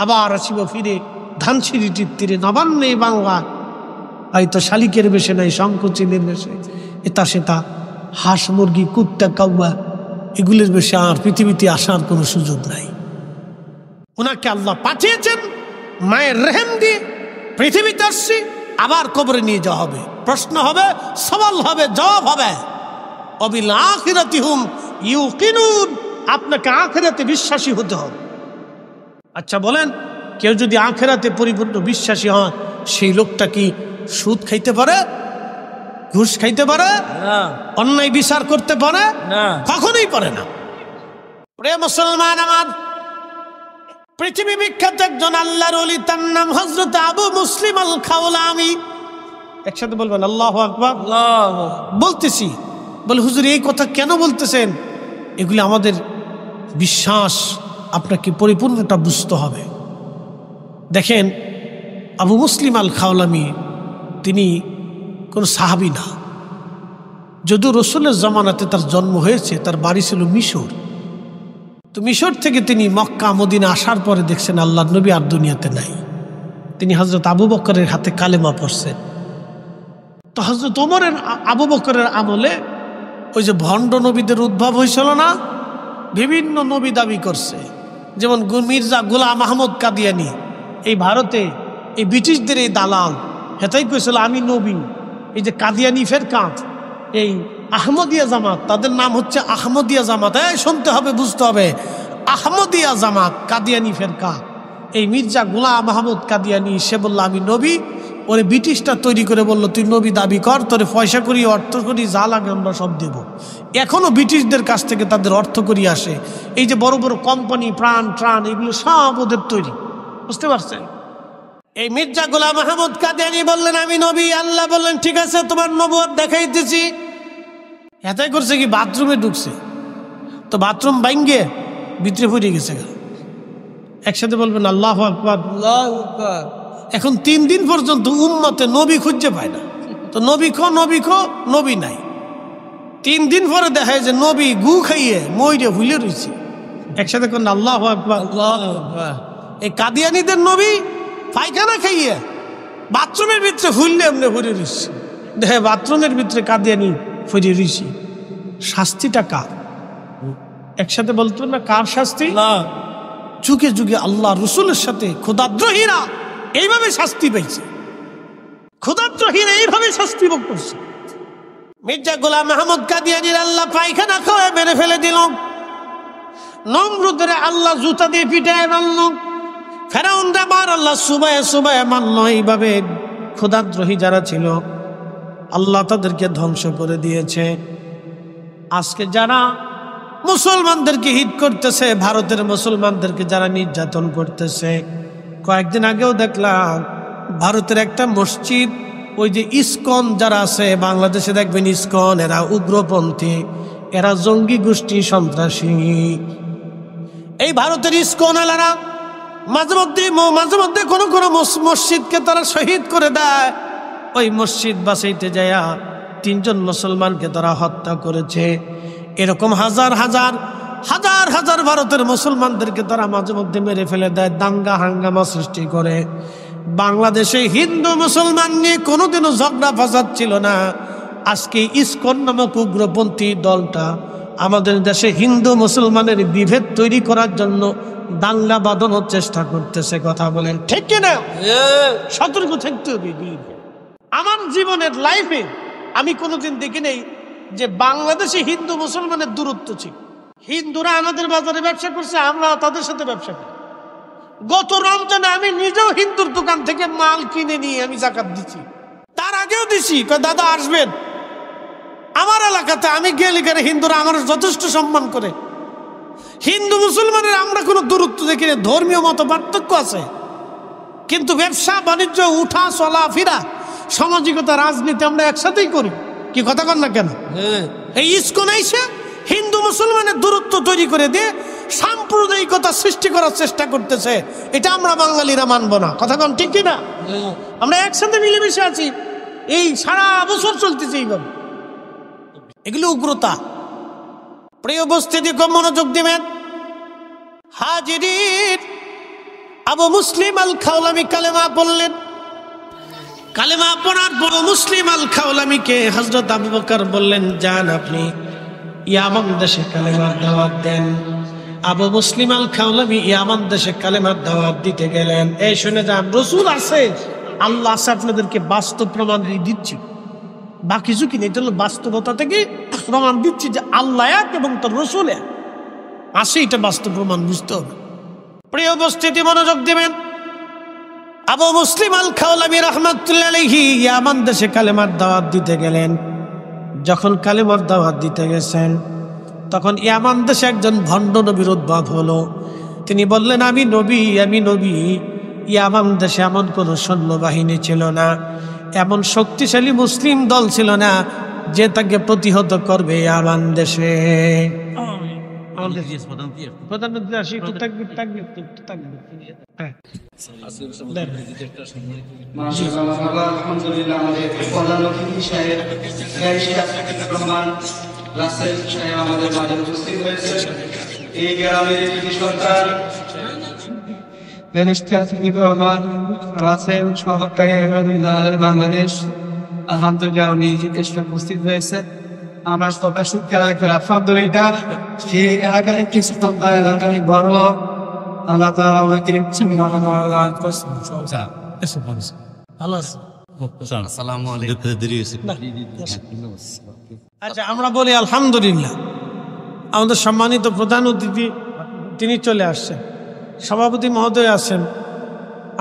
আবার আসিব ফিরে ধানসিঁড়িটির তীরে নবান্নে বাংলা, হয়তো শালিকের বেশে নাই শঙ্কচিলের বেশে, এটা সেটা হাঁস, মুরগি, কুত্তা, কাউয়া, এগুলির বেশে আর পৃথিবীতে আসার কোনো সুযোগ নাই। ওনাকে আল্লাহ পাঠিয়েছেন মায়ের রেহেম দিয়ে, পৃথিবীতে আসছি, আবার কবরে নিয়ে যাওয়া হবে, প্রশ্ন হবে, সওয়াল হবে, জবাব হবে। অবিল আখিরাতি হুম ইউকিনুন, আপনাকে আখিরাতে বিশ্বাসী হতে হবে। আচ্ছা বলেন, কেউ যদি আখিরাতে পরিপূর্ণ বিশ্বাসী হয়, সেই লোকটা কি সুদ খাইতে পারে, ঘুষ খাইতে পারে, অন্যায় বিচার করতে পারে? কখনোই পারে না। প্রিয় মুসলমান আমার, পৃথিবী বিখ্যাত একজন আল্লাহর ওলি, তার নাম হযরত আবু মুসলিম আল খাওলামি। একসাথে বলবেন আল্লাহু আকবার। বলতেছি, বলে হুজুর এই কথা কেন বলতেছেন? এগুলি আমাদের বিশ্বাস, আপনাকে পরিপূর্ণটা বুঝতে হবে। দেখেন, আবু মুসলিম আল খাওলামি তিনি কোন সাহাবী না, যদিও রসুলের জামানাতে তার জন্ম হয়েছে, তার বাড়ি ছিল মিশর। তো মিশর থেকে তিনি মক্কা মদিনা আসার পরে দেখছেন আল্লাহর নবী আর দুনিয়াতে নাই। তিনি হযরত আবু বকরের হাতে কালেমা পড়ছেন। তো হযরত ওমরের, আবু বকরের আমলে ওই যে ভণ্ড নবীদের উদ্ভব হয়েছিল না, বিভিন্ন নবী দাবি করছে, যেমন মির্জা গোলাম আহমদ কাদিয়ানি, এই ভারতে এই ব্রিটিশদের এই দালাল, হেতাই কইছিল আমি নবী। এই যে কাদিয়ানি ফেরকা, এই আহমদিয়া জামাত, তাদের নাম হচ্ছে আহমদিয়া জামাত। শুনতে হবে, বুঝতে হবে, আহমদিয়া জামাত, কাদিয়ানি ফেরকা। এই মির্জা গোলাম আহমদ কাদিয়ানি, সে বলল আমি নবী। ওরে ব্রিটিশটা তৈরি করে বলল, তুই নবী দাবি কর, তোরে পয়সা করি, অর্থ করি, যা লাগে আমরা সব দেব। এখনো ব্রিটিশদের কাছ থেকে তাদের অর্থ করি আসে। এই যে বড় বড় কোম্পানি, প্রাণ ট্রাণ, এগুলো সব ওদের তৈরি, বুঝতে পারছেন? এই মির্জা গোলাম মাহমুদ কাদিয়ানী বললেন আমি নবী। আল্লাহ বললেন ঠিক আছে, তোমার নবুয়ত দেখাইতেছি। এটাই করছে কি, বাথরুমে ঢুকছে তো বাথরুম ভাঙ্গে ভিতরে পড়ে গেছে। একসাথে বলবেন আল্লাহু আকবার। এখন 3 দিন পর্যন্ত উম্মতে নবী খুঁজে পায় না। তো নবী নবী নাই। 3 দিন পরে দেখা যায় যে নবী গু খাইয়ে মইরে ভুলে রয়েছে। একসাথে কোন আল্লাহু আকবার। এই কাদিয়ানীদের নবী পায়খানা খাইয়ে বাথরুমের ভিতরে হুললে এমনি ভরে রয়েছে। দেখে বাথরুমের ভিতরে কাদিয়ানী ফিরে রয়েছে। শাস্তিটা কার? একসাথে বলতো না কার শাস্তি? যুগে যুগে আল্লাহ রসুলের সাথে খোদাদ্রোহীরা এইভাবে শাস্তি পেয়েছে। খোদাদ্রোহীরা এইভাবে শাস্তি ভোগ করছে। মির্জা গোলাম মাহমুদ কাদিয়ানীর আল্লাহ পায়খানা খাওয়ায় মেরে ফেলে দিল। নমরুদের আল্লাহ জুতা দিয়ে পিটায় মারল। ফেরাউনরা মার আল্লাহ সুবায়ে সুবায়ে মারল। এইভাবে খোদাদ্রোহী যারা ছিল আল্লাহ তাদেরকে ধ্বংস করে দিয়েছে। আজকে যারা মুসলমানদেরকে হিট করতেছে, ভারতের মুসলমানদেরকে যারা নির্যাতন করতেছে, কয়েকদিন আগেও দেখলাম ভারতের একটা মসজিদ, ওই যে ইসকন যারা আছে বাংলাদেশে দেখবেন ইসকন, এরা উগ্রপন্থী, এরা জঙ্গি গোষ্ঠী, সন্ত্রাসী। এই ভারতের ইসকন এলারা মাঝে মধ্যে কোনো মসজিদকে তারা শহীদ করে দেয়। ওই মসজিদ বাঁচাইতে যায়া 3 জন মুসলমানকে তারা হত্যা করেছে। এরকম হাজার হাজার ভারতের মুসলমানদেরকে তারা মাঝে মধ্যে মেরে ফেলে দেয়, দাঙ্গা হাঙ্গামা সৃষ্টি করে। বাংলাদেশে হিন্দু মুসলমান নিয়ে কোনোদিনও ঝগড়া ফাসাদ ছিল না। আজকে ইসকন নামক উগ্রপন্থী দলটা আমাদের দেশে হিন্দু মুসলমানের বিভেদ তৈরি করার জন্য দাঙ্গা বাঁধানোর চেষ্টা করতেছে। কথা বলেন ঠিক কিনা? সতর্ক থাকতে হবে। আমার জীবনের লাইফে আমি কোনোদিন দেখি নেই যে বাংলাদেশে হিন্দু মুসলমানের দূরত্ব ছিল। হিন্দুরা আমাদের বাজারে ব্যবসা করছে, আমরা তাদের সাথে ব্যবসা করি। গত রমজানে আমি নিজেও হিন্দুর দোকান থেকে মাল কিনে নিয়ে আমি যাকাত দিচ্ছি। তার আগেও দিছি, দাদা আসবেন আমার এলাকাতে। আমি গেলে কেন হিন্দুরা আমার যথেষ্ট সম্মান করে। হিন্দু মুসলমানের আমরা কোনো দূরত্ব দেখি না। ধর্মীয় মত পার্থক্য আছে, কিন্তু ব্যবসা বাণিজ্য, উঠা চলা ফিরা, সামাজিকতা, রাজনীতি আমরা একসাথেই করি। কি কথা কন না কেন? এই ইসকন আইসা হিন্দু মুসলমানের দূরত্ব তৈরি করে দিয়ে সাম্প্রদায়িকতা সৃষ্টি করার চেষ্টা করতেছে। এটা আমরা বাঙালিরা মানব না। কথা কন ঠিক কিনা? আমরা একসাথে মিলেমিশে আছি, এই সারা বছর চলতেছে এইভাবে। এগুলো উগ্রতা। প্রিয় উপস্থিতি, খুব মনোযোগ দিবেন। হাজিরিন, আবু মুসলিম আল খাওলামি কালেমা পড়লেন। কালেমা পড়ার পর মুসলিম আল খাওলামিকে হযরত আবু বকর বললেন, যান আপনি ইয়ামান দেশে কালেমার দাওয়াত দেন। আবু মুসলিম আল খাওলামি ইয়ামান দেশে কালেমার দাওয়াত দিতে গেলেন। এই শুনে যান, রাসূল আছে, আল্লাহ আছে, আপনাদেরকে বাস্তব প্রমাণ দিচ্ছি। বা কিছু কি নেই, এটা হলো বাস্তবতা থেকে প্রমাণ দিচ্ছি যে আল্লাহ এক এবং তার রাসূল এক আছে। এটা বাস্তব প্রমাণ, বুঝতে হবে। প্রিয় উপস্থিতি, মনোযোগ দিবেন। আবু মুসলিম আল খাওলামি রাহমাতুল্লাহ আলাইহি ইয়ামান দেশে কালেমার দাওয়াত দিতে গেলেন। যখন কালেমার দাওয়াত দিতে গেছেন, তখন ইয়ামান দেশে একজন ভণ্ড নবীর উদ্ভব হলো। তিনি বললেন, আমি নবী। ইয়ামান দেশে এমন কোনো সৈন্যবাহিনী ছিল না, এমন শক্তিশালী মুসলিম দল ছিল না যে তাকে প্রতিহত করবে ইয়ামান দেশে। প্রধানমন্ত্রী আসি, একটু তাকবীর। আলহামদুলিল্লাহ, আমাদের প্রধান অতিথি সাহেব রহমান রাসেল সাহেব আমাদের মাঝে উপস্থিত হয়েছে। এই গ্রামের কৃষি সরকার বাংলাদেশ আলহামদুলিল্লাহ উনি উপস্থিত হয়েছে। আমরা সবাই আলহামদুলিল্লাহ সেই এলাকায় কিছু এলাকায় বড় আল্লাহ তাআলা আমাকে আচ্ছা, আমরা বলি আলহামদুলিল্লাহ। আমাদের সম্মানিত প্রধান অতিথি তিনি চলে আসছেন, সভাপতি মহোদয় আছেন,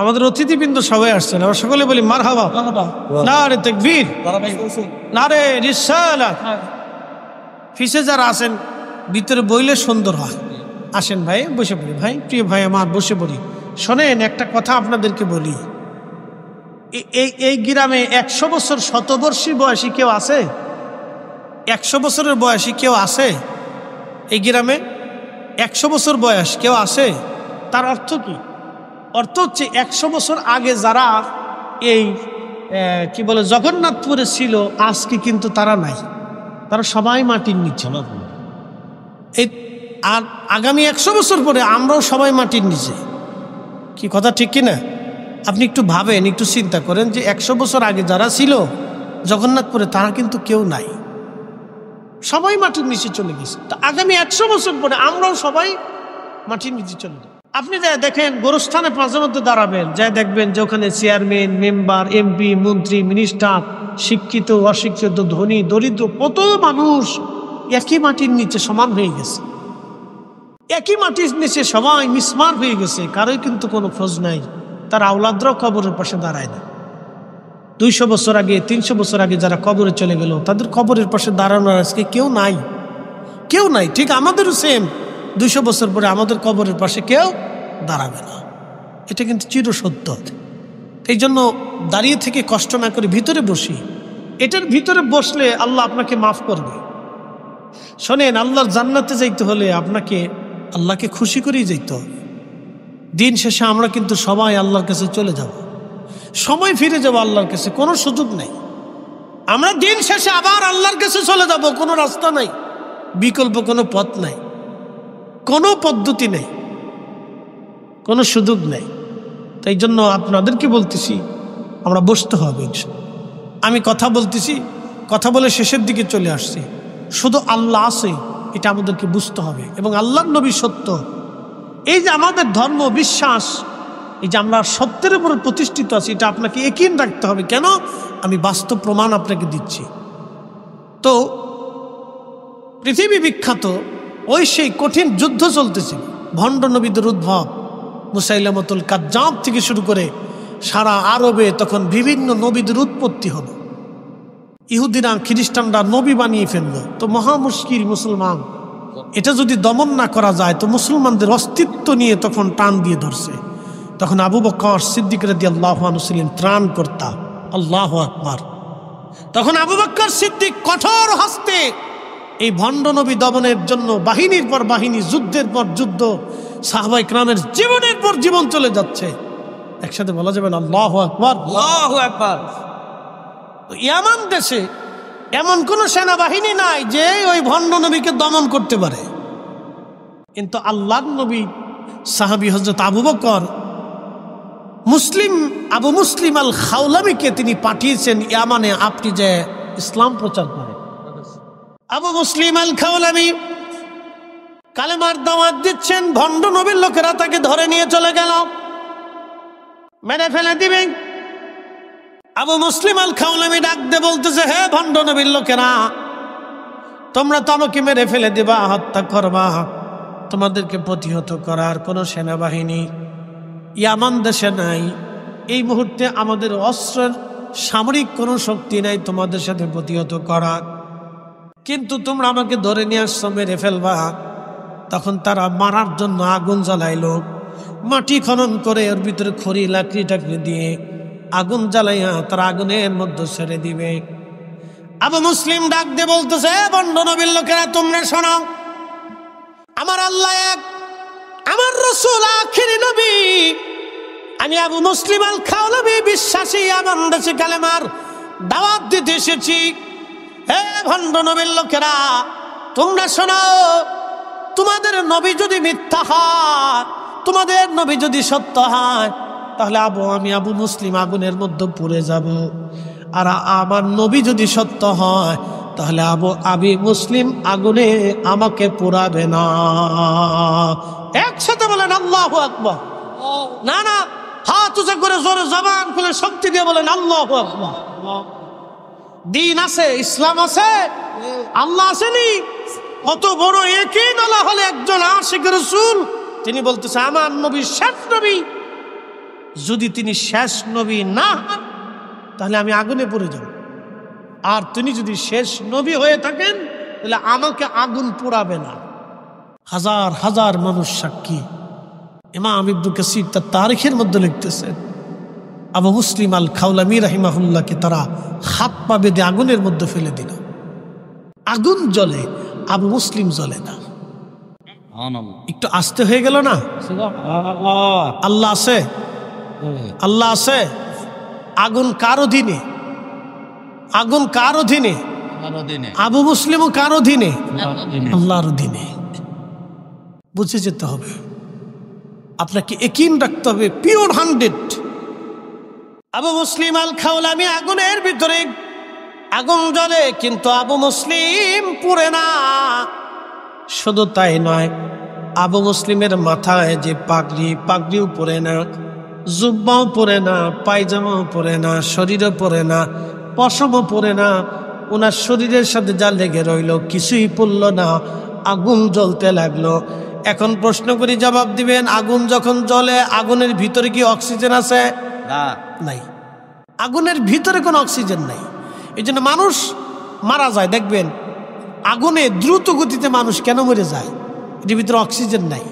আমাদের অতিথিবৃন্দ সবাই আসছেন। আমরা সকলে বলি মারহাবা, নারে তাকবীর, নারে রিসালাত। ফিসে যারা আছেন ভিতরে বইলে সুন্দর হয়। আসেন ভাই, বসে পড়ি। ভাই, প্রিয় ভাই আমার, বসে পড়ি। শোনেন, একটা কথা আপনাদেরকে বলি। এই গ্রামে 100 বছর শতবর্ষী বয়সী কেউ আছে? 100 বছরের বয়সী কেউ আছে এই গ্রামে? 100 বছর বয়স কেউ আছে? তার অর্থ কি? অর্থ হচ্ছে 100 বছর আগে যারা এই কি বলে জগন্নাথপুরে ছিল, আজকে কিন্তু তারা নাই, তারা সবাই মাটির নিচে। এই আর আগামী 100 বছর পরে আমরাও সবাই মাটির নিচে। কি কথা ঠিক কিনা? আপনি একটু ভাবেন, একটু চিন্তা করেন যে 100 বছর আগে যারা ছিল জগন্নাথপুরে, তারা কিন্তু কেউ নাই, সবাই মাটির নিচে চলে গেছে। তা আগামী 100 বছর পরে আমরাও সবাই মাটির নিচে চলে যাব। আপনি যাই দেখেন, গোরস্থানে মাঝে মধ্যে দাঁড়াবেন, যাই দেখবেন যে ওখানে চেয়ারম্যান, মেম্বার, এমপি, মন্ত্রী, মিনিস্টার, শিক্ষিত, অশিক্ষিত, ধনী, দরিদ্র, কত মানুষ একই মাটির নিচে সমান হয়ে গেছে। একই মাটির নিচে সবাই মিসমার হয়ে গেছে, কারোই কিন্তু কোনো খোঁজ নাই। তার আওলাদরাও কবরের পাশে দাঁড়ায় না। 200 বছর আগে, 300 বছর আগে যারা কবরে চলে গেল, তাদের কবরের পাশে দাঁড়ানোর আজকে কেউ নাই, কেউ নাই। ঠিক আমাদেরও সেম, 200 বছর পরে আমাদের কবরের পাশে কেউ দাঁড়াবে না। এটা কিন্তু চিরসত্য। এই জন্য দাঁড়িয়ে থেকে কষ্ট না করে ভিতরে বসি। এটার ভিতরে বসলে আল্লাহ আপনাকে মাফ করবে। শোনেন, আল্লাহর জান্নাতে যাইতে হলে আপনাকে আল্লাহকে খুশি করেই যেতে হবে। দিন শেষে আমরা কিন্তু সবাই আল্লাহর কাছে চলে যাব, সময় ফিরে যাব আল্লাহর কাছে, কোনো সুযোগ নেই। আমরা দিন শেষে আবার আল্লাহর কাছে চলে যাব, কোনো রাস্তা নাই, বিকল্প কোনো পথ নাই, কোনো পদ্ধতি নেই, কোনো সুযোগ নেই। তাই জন্য আপনাদেরকে বলতেছি, আমরা বসতে হবে। আমি কথা বলতেছি, কথা বলে শেষের দিকে চলে আসছি। শুধু আল্লাহ আছে এটা আমাদেরকে বুঝতে হবে, এবং আল্লাহর নবী সত্য। এই যে আমাদের ধর্ম বিশ্বাস, এই যে আমরা সত্যের উপর প্রতিষ্ঠিত আছি, এটা আপনাকে ইয়াকিন রাখতে হবে। কেন? আমি বাস্তব প্রমাণ আপনাকে দিচ্ছি। তো পৃথিবী বিখ্যাত ওই সেই কঠিন যুদ্ধ চলতেছিল, ভণ্ড নবীদের উদ্ভব, মুসাইলামতুল কাজ্জাব থেকে শুরু করে সারা আরবে তখন বিভিন্ন নবীদের উৎপত্তি হলো। ইহুদিরা, খ্রিস্টানরা নবী বানিয়ে ফেললো। তো মহা মুশকিল মুসলমান, এটা যদি দমন না করা যায় তো মুসলমানদের অস্তিত্ব নিয়ে তখন টান দিয়ে ধরছে। তখন আবু বকর সিদ্দিক রাদিয়াল্লাহু আনহু ছিলেন ত্রাণকর্তা। আল্লাহু আকবার। তখন আবু বকর সিদ্দিক কঠোর হস্তে এই ভণ্ড নবী দমনের জন্য বাহিনীর পর বাহিনী, যুদ্ধের পর যুদ্ধ, সাহাবায়ে কেরামের জীবনের পর জীবন চলে যাচ্ছে। একসাথে বলা যাবে না আল্লাহু আকবার? আল্লাহু আকবার। ইয়ামান দেশে এমন কোন সেনাবাহিনী নাই যে ওই ভণ্ড নবীকে দমন করতে পারে। কিন্তু আল্লাহর নবী সাহাবী হযরত আবু বকর আবু মুসলিম আল খাওলামিকে তিনি পাঠিয়েছেন ইয়ামানে, আপনি যে ইসলাম প্রচার করেন। আবু মুসলিম আল খাওলামি কালেমার দাওয়াত দিচ্ছেন, ভণ্ড নবীর লোকেরা তাকে ধরে নিয়ে চলে গেল, মেরে ফেলে দিবে। আবু মুসলিম আল খাওলামি ডাক দিয়ে বলতেছে, হে ভণ্ড নবীর লোকেরা, তোমরা তো আমাকে মেরে ফেলে দিবা, হত্যা করবা, তোমাদেরকে প্রতিহত করার কোনো সেনাবাহিনী ইয়ামান দেশে নাই। এই মুহূর্তে আমাদের অস্ত্রের সামরিক কোনো শক্তি নাই তোমাদের সাথে প্রতিহত করার, কিন্তু তোমরা আমাকে ধরে নিয়ে আসছো, মেরে ফেলবা। তখন তারা মারার জন্য আগুন জ্বালাইলো, মাটি খনন করে ওর ভিতরে খড়ি লাকড়ি টাকড়ি দিয়ে আগুন জ্বালাইয়া তারা আগুনের মধ্যে ছেড়ে দিবে। আবু মুসলিম ডাক দিয়ে বলতেছে, ভণ্ড নবীর লোকেরা, তোমরা শোনো, আমার আল্লাহ এক, আমার রাসূল আখিরি নবী। আমি আবু মুসলিম আল খাওলামি বিশ্বাসী, আমার দেশে কালেমার দাওয়াত দিতে এসেছি। হে ভণ্ড নবীর লোকেরা, তোমরা শোনো, তোমাদের নবী যদি মিথ্যা হয়, তোমাদের নবী যদি সত্য হয়, তাহলে আমি আবু মুসলিম আগুনের মধ্যে পুড়ে যাব। আর আমার নবী যদি সত্য হয়, তাহলে আবু মুসলিম আগুনে আমাকে পোড়াবে না। একসাথে বলেন আল্লাহু আকবার। না না, হাত উঁচু করে জোরে জবান খুলে শক্তি দিয়ে বলেন আল্লাহু আকবার। দিন আছে, ইসলাম আছে, আল্লাহ আসেনি। কত বড় ইয়াকিন আল্লাহ হলে একজন আশিক রাসূল, তিনি বলতেছে আমার নবী শেষ নবী। যদি তিনি শেষ নবী না হন, তাহলে আমি আগুনে পড়ে যাব। আর তিনি যদি শেষ নবী হয়ে থাকেন, তাহলে আমাকে আগুন পোড়াবে না। হাজার হাজার মানুষ সাক্ষী। ইমাম ইবনে কাসির তার তারিখের মধ্যে লিখতেছেন, আবু মুসলিম আল খাওলামি রাহিমাহুল্লাহকে তারা হাত পা বেঁধে আগুনের মধ্যে ফেলে দিল। আগুন জ্বলে, আবু মুসলিম জ্বলে না। একটু আস্তে হয়ে গেল না? আল্লাহ আছে, আল্লাহ আছে। আগুন কার অধীনে? আগুন কার অধীনে? আবু মুসলিমও কার অধীনে? আল্লাহর অধীনে। বুঝে যেতে হবে, আপনাকে ইয়াকিন রাখতে হবে, পিওর 100। আবু মুসলিম আল খাওলামি আগুনের ভিতরে, আগুন জ্বলে কিন্তু আবু মুসলিম পুড়ে না। শুধু তাই নয়, আবু মুসলিমের মাথায় যে পাগড়ি, পাগড়িও পরে না, জুব্বাও পরে না, পায়জামাও পরে না, শরীরও পরে না, পশমও পরে না। ওনার শরীরের সাথে যা লেগে রইল কিছুই পড়ল না, আগুন জ্বলতে লাগলো। এখন প্রশ্ন করি, জবাব দিবেন, আগুন যখন জ্বলে আগুনের ভিতরে কি অক্সিজেন আছে? নাই। আগুনের ভিতরে কোনো অক্সিজেন নাই। এই জন্য মানুষ মারা যায়। দেখবেন আগুনে দ্রুত গতিতে মানুষ কেন মরে যায়? এর ভিতরে অক্সিজেন নাই।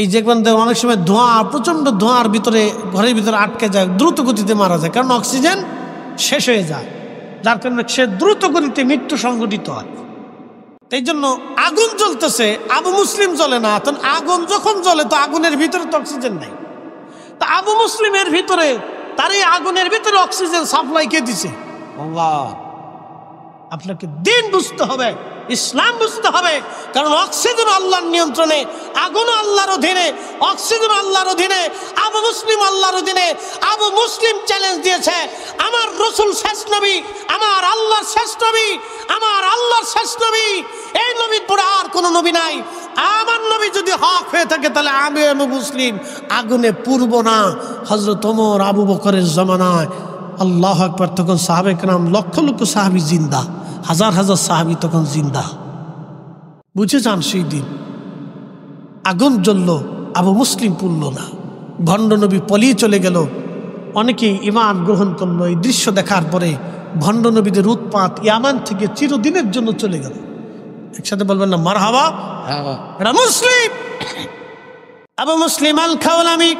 এই যে অনেক সময় ধোঁয়া, প্রচন্ড ধোঁয়ার ভিতরে, ঘরের ভিতরে আটকে যায়, দ্রুত গতিতে মারা যায়, কারণ অক্সিজেন শেষ হয়ে যায়, যার কারণে সে দ্রুত গতিতে মৃত্যু সংঘটিত হয়। এই জন্য আগুন জ্বলতেছে, আবু মুসলিম জ্বলে না। তখন আগুন যখন জ্বলে তো আগুনের ভিতরে তো অক্সিজেন নাই। তা আবু মুসলিমের ভিতরে, তার এই আগুনের ভিতরে অক্সিজেন সাপ্লাই কে দিছে? আল্লাহ। আপনাকে দিন বুঝতে হবে, ইসলাম বুঝতে হবে, কারণ অক্সিজেন আল্লাহর নিয়ন্ত্রণে, আগুন আল্লাহর অধীনে, অক্সিজেন আল্লাহর অধীনে, আবু মুসলিম আল্লাহর অধীনে। আবু মুসলিম চ্যালেঞ্জ দিয়েছে, আমার রসুল শেষ নবী, আমার আল্লাহর শেষ নবী, আমার আল্লাহর শেষ নবী, এই নবীর পরে আর কোন নবী নাই। আমার নবী যদি হক হয়ে থাকে তাহলে আমি আবু মুসলিম আগুনে পুড়ব না। হযরত ওমর, আবু বকরের জমানায়, আল্লাহ আকবার, তখন সাহাবে কেরাম লক্ষ লক্ষ সাহাবী জিন্দা, হাজার হাজার সাহাবী তখন জিন্দা। বুঝে যান, সেই দিন আগুন জ্বলল, আবু মুসলিম পুড়ল না। ভণ্ড নবী পলিয়ে চলে গেল, অনেকেই ঈমান গ্রহণ করলো। এই দৃশ্য দেখার পরে ভণ্ড নবীদের উৎপাত ইয়ামান থেকে চিরদিনের জন্য চলে গেল। একসাথে বলবেন না মারহাবা? এটা মুসলিম। আবু মুসলিম আল খাওলামি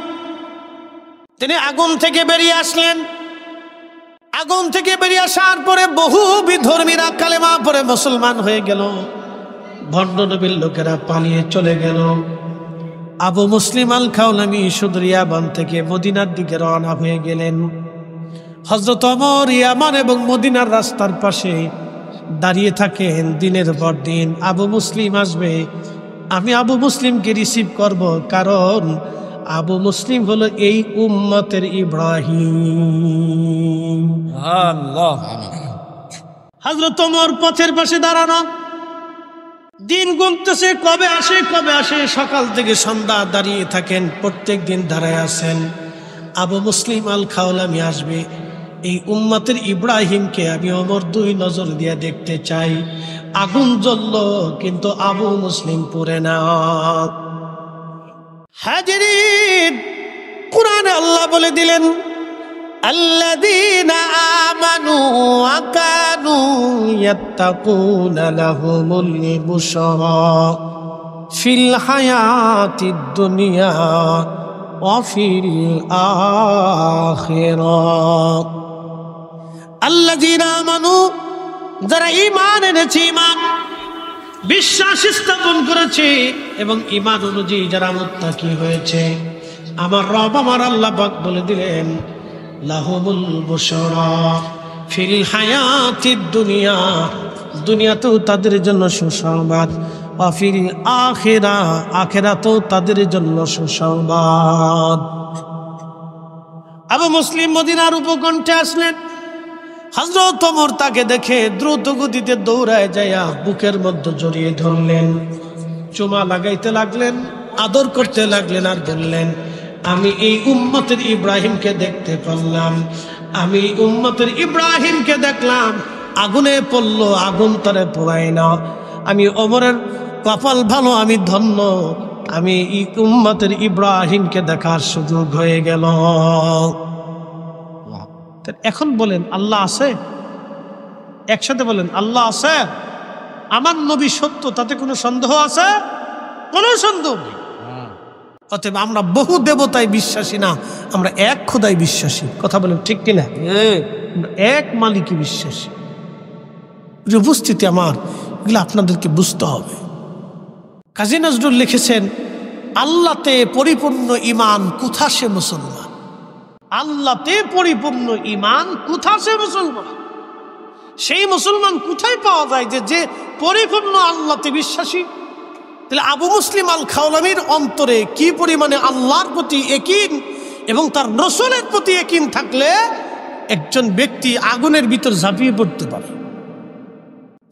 তিনি আগুন থেকে বেরিয়ে আসলেন। আগুন থেকে বেরিয়ে আসার পরে বহু বিধর্মীরা কালেমা পড়ে মুসলমান হয়ে গেল। ভণ্ড নবীর লোকেরা পালিয়ে চলে গেল। আবু মুসলিম আল খাওলামি সুদূর ইয়ামান থেকে মদিনার দিকে রওনা হয়ে গেলেন। হযরত ওমর ইয়ামান এবং মদিনার রাস্তার পাশে দাঁড়িয়ে থাকেন দিনের পর দিন। আবু মুসলিম আসবে, আমি আবু মুসলিমকে রিসিভ করব, কারণ আবু মুসলিম হলো এই উম্মতের ইব্রাহিম। আল্লাহ। হযরত ওমর পথের পাশে দাঁড়ানো, দিন গুনতেছে, কবে আসে কবে আসে। সকাল থেকে সন্ধ্যা দাঁড়িয়ে থাকেন, প্রত্যেক দিন দাঁড়ায় আছেন। আবু মুসলিম আল খাওলামি আসবে, এই উম্মতের ইব্রাহিমকে আমি ওমর দুই নজর দিয়ে দেখতে চাই। আগুন জ্বলল কিন্তু আবু মুসলিম পুড়ে না। হাজিরিন, কুরআনে আল্লাহ বলে দিলেন, আল্লাযীনা আমানু ওয়া কানু ইয়াত্তাকুনা লাহুমুল বুশরা ফিল হায়াতিদ দুনিয়া ওয়া ফিল আখিরাহ। আল্লাযীনা আমানু, যারা ঈমান এনেছে, ঈমান বিশ্বাস স্থাপন করেছে এবং ঈমান অনুযায়ী যারা মুত্তাকি হয়েছে, আমার রব আমার আল্লাহ পাক বলে দিলেন, লাহুমুল বুশরা ফিল হায়াতিদ দুনিয়া, দুনিয়াতেও তাদের জন্য সুসংবাদ, ওয়া ফিল আখিরাহ, আখিরাতেও তাদের জন্য সুসংবাদ। আবু মুসলিম মদিনার উপকণ্ঠে আসলেন। হযরত ওমর তাকে দেখে দ্রুত গতিতে দৌড়ায় যাইয়া বুকের মধ্যে জড়িয়ে ধরলেন, চুমা লাগাইতে লাগলেন, আদর করতে লাগলেন, আর বললেন, আমি এই উম্মতের ইব্রাহিমকে দেখতে পারলাম, আমি উম্মতের ইব্রাহিমকে দেখলাম, আগুনে পড়লো, আগুন তারে পোড়ায় না। আমি ওমরের কপাল ভালো, আমি ধন্য, আমি এই উম্মতের ইব্রাহিমকে দেখার সুযোগ হয়ে গেল। এখন বলেন আল্লাহ আছে? একসাথে বলেন আল্লাহ আছে। আমার নবী সত্য, তাতে কোনো সন্দেহ আছে? কোনো সন্দেহ নেই। অতএব আমরা বহু দেবতায় বিশ্বাসী না, আমরা এক খোদায় বিশ্বাসী। কথা বলেন ঠিক কিনা? আমরা এক মালিকই বিশ্বাসী। যে উপস্থিতি আমার, এগুলো আপনাদেরকে বুঝতে হবে। কাজী নজরুল লিখেছেন, আল্লাহতে পরিপূর্ণ ঈমান কোথা সে মুসলমান। আল্লাহতে পরিপূর্ণ ঈমান কোথা সে মুসলমান। সেই মুসলমান কোথায় পাওয়া যায় যে পরিপূর্ণ আল্লাহতে বিশ্বাসী? তাহলে আবু মুসলিম আল খাওলামির অন্তরে কি পরিমাণে আল্লাহর প্রতি ইয়াকিন এবং তার রাসূলের প্রতি ইয়াকিন থাকলে একজন ব্যক্তি আগুনের ভিতর ঝাঁপিয়ে পড়তে পারে।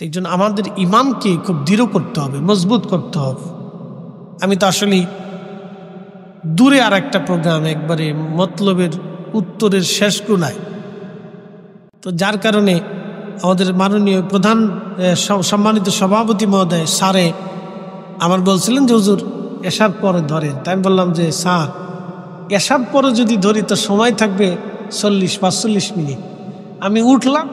এই জন্য আমাদের ঈমানকে খুব দৃঢ় করতে হবে, মজবুত করতে হবে। আমি তো আসলে দূরে আর একটা প্রোগ্রাম, একবারে মতলবের উত্তরের শেষ কোনায়, তো যার কারণে আমাদের মাননীয় প্রধান সম্মানিত সভাপতি মহোদয় স্যারে আমার বলছিলেন যে হুজুর এশার পরে ধরেন। তাই আমি বললাম যে স্যার এশার পরে যদি ধরি তো সময় থাকবে 40-45 মিনিট। আমি উঠলাম,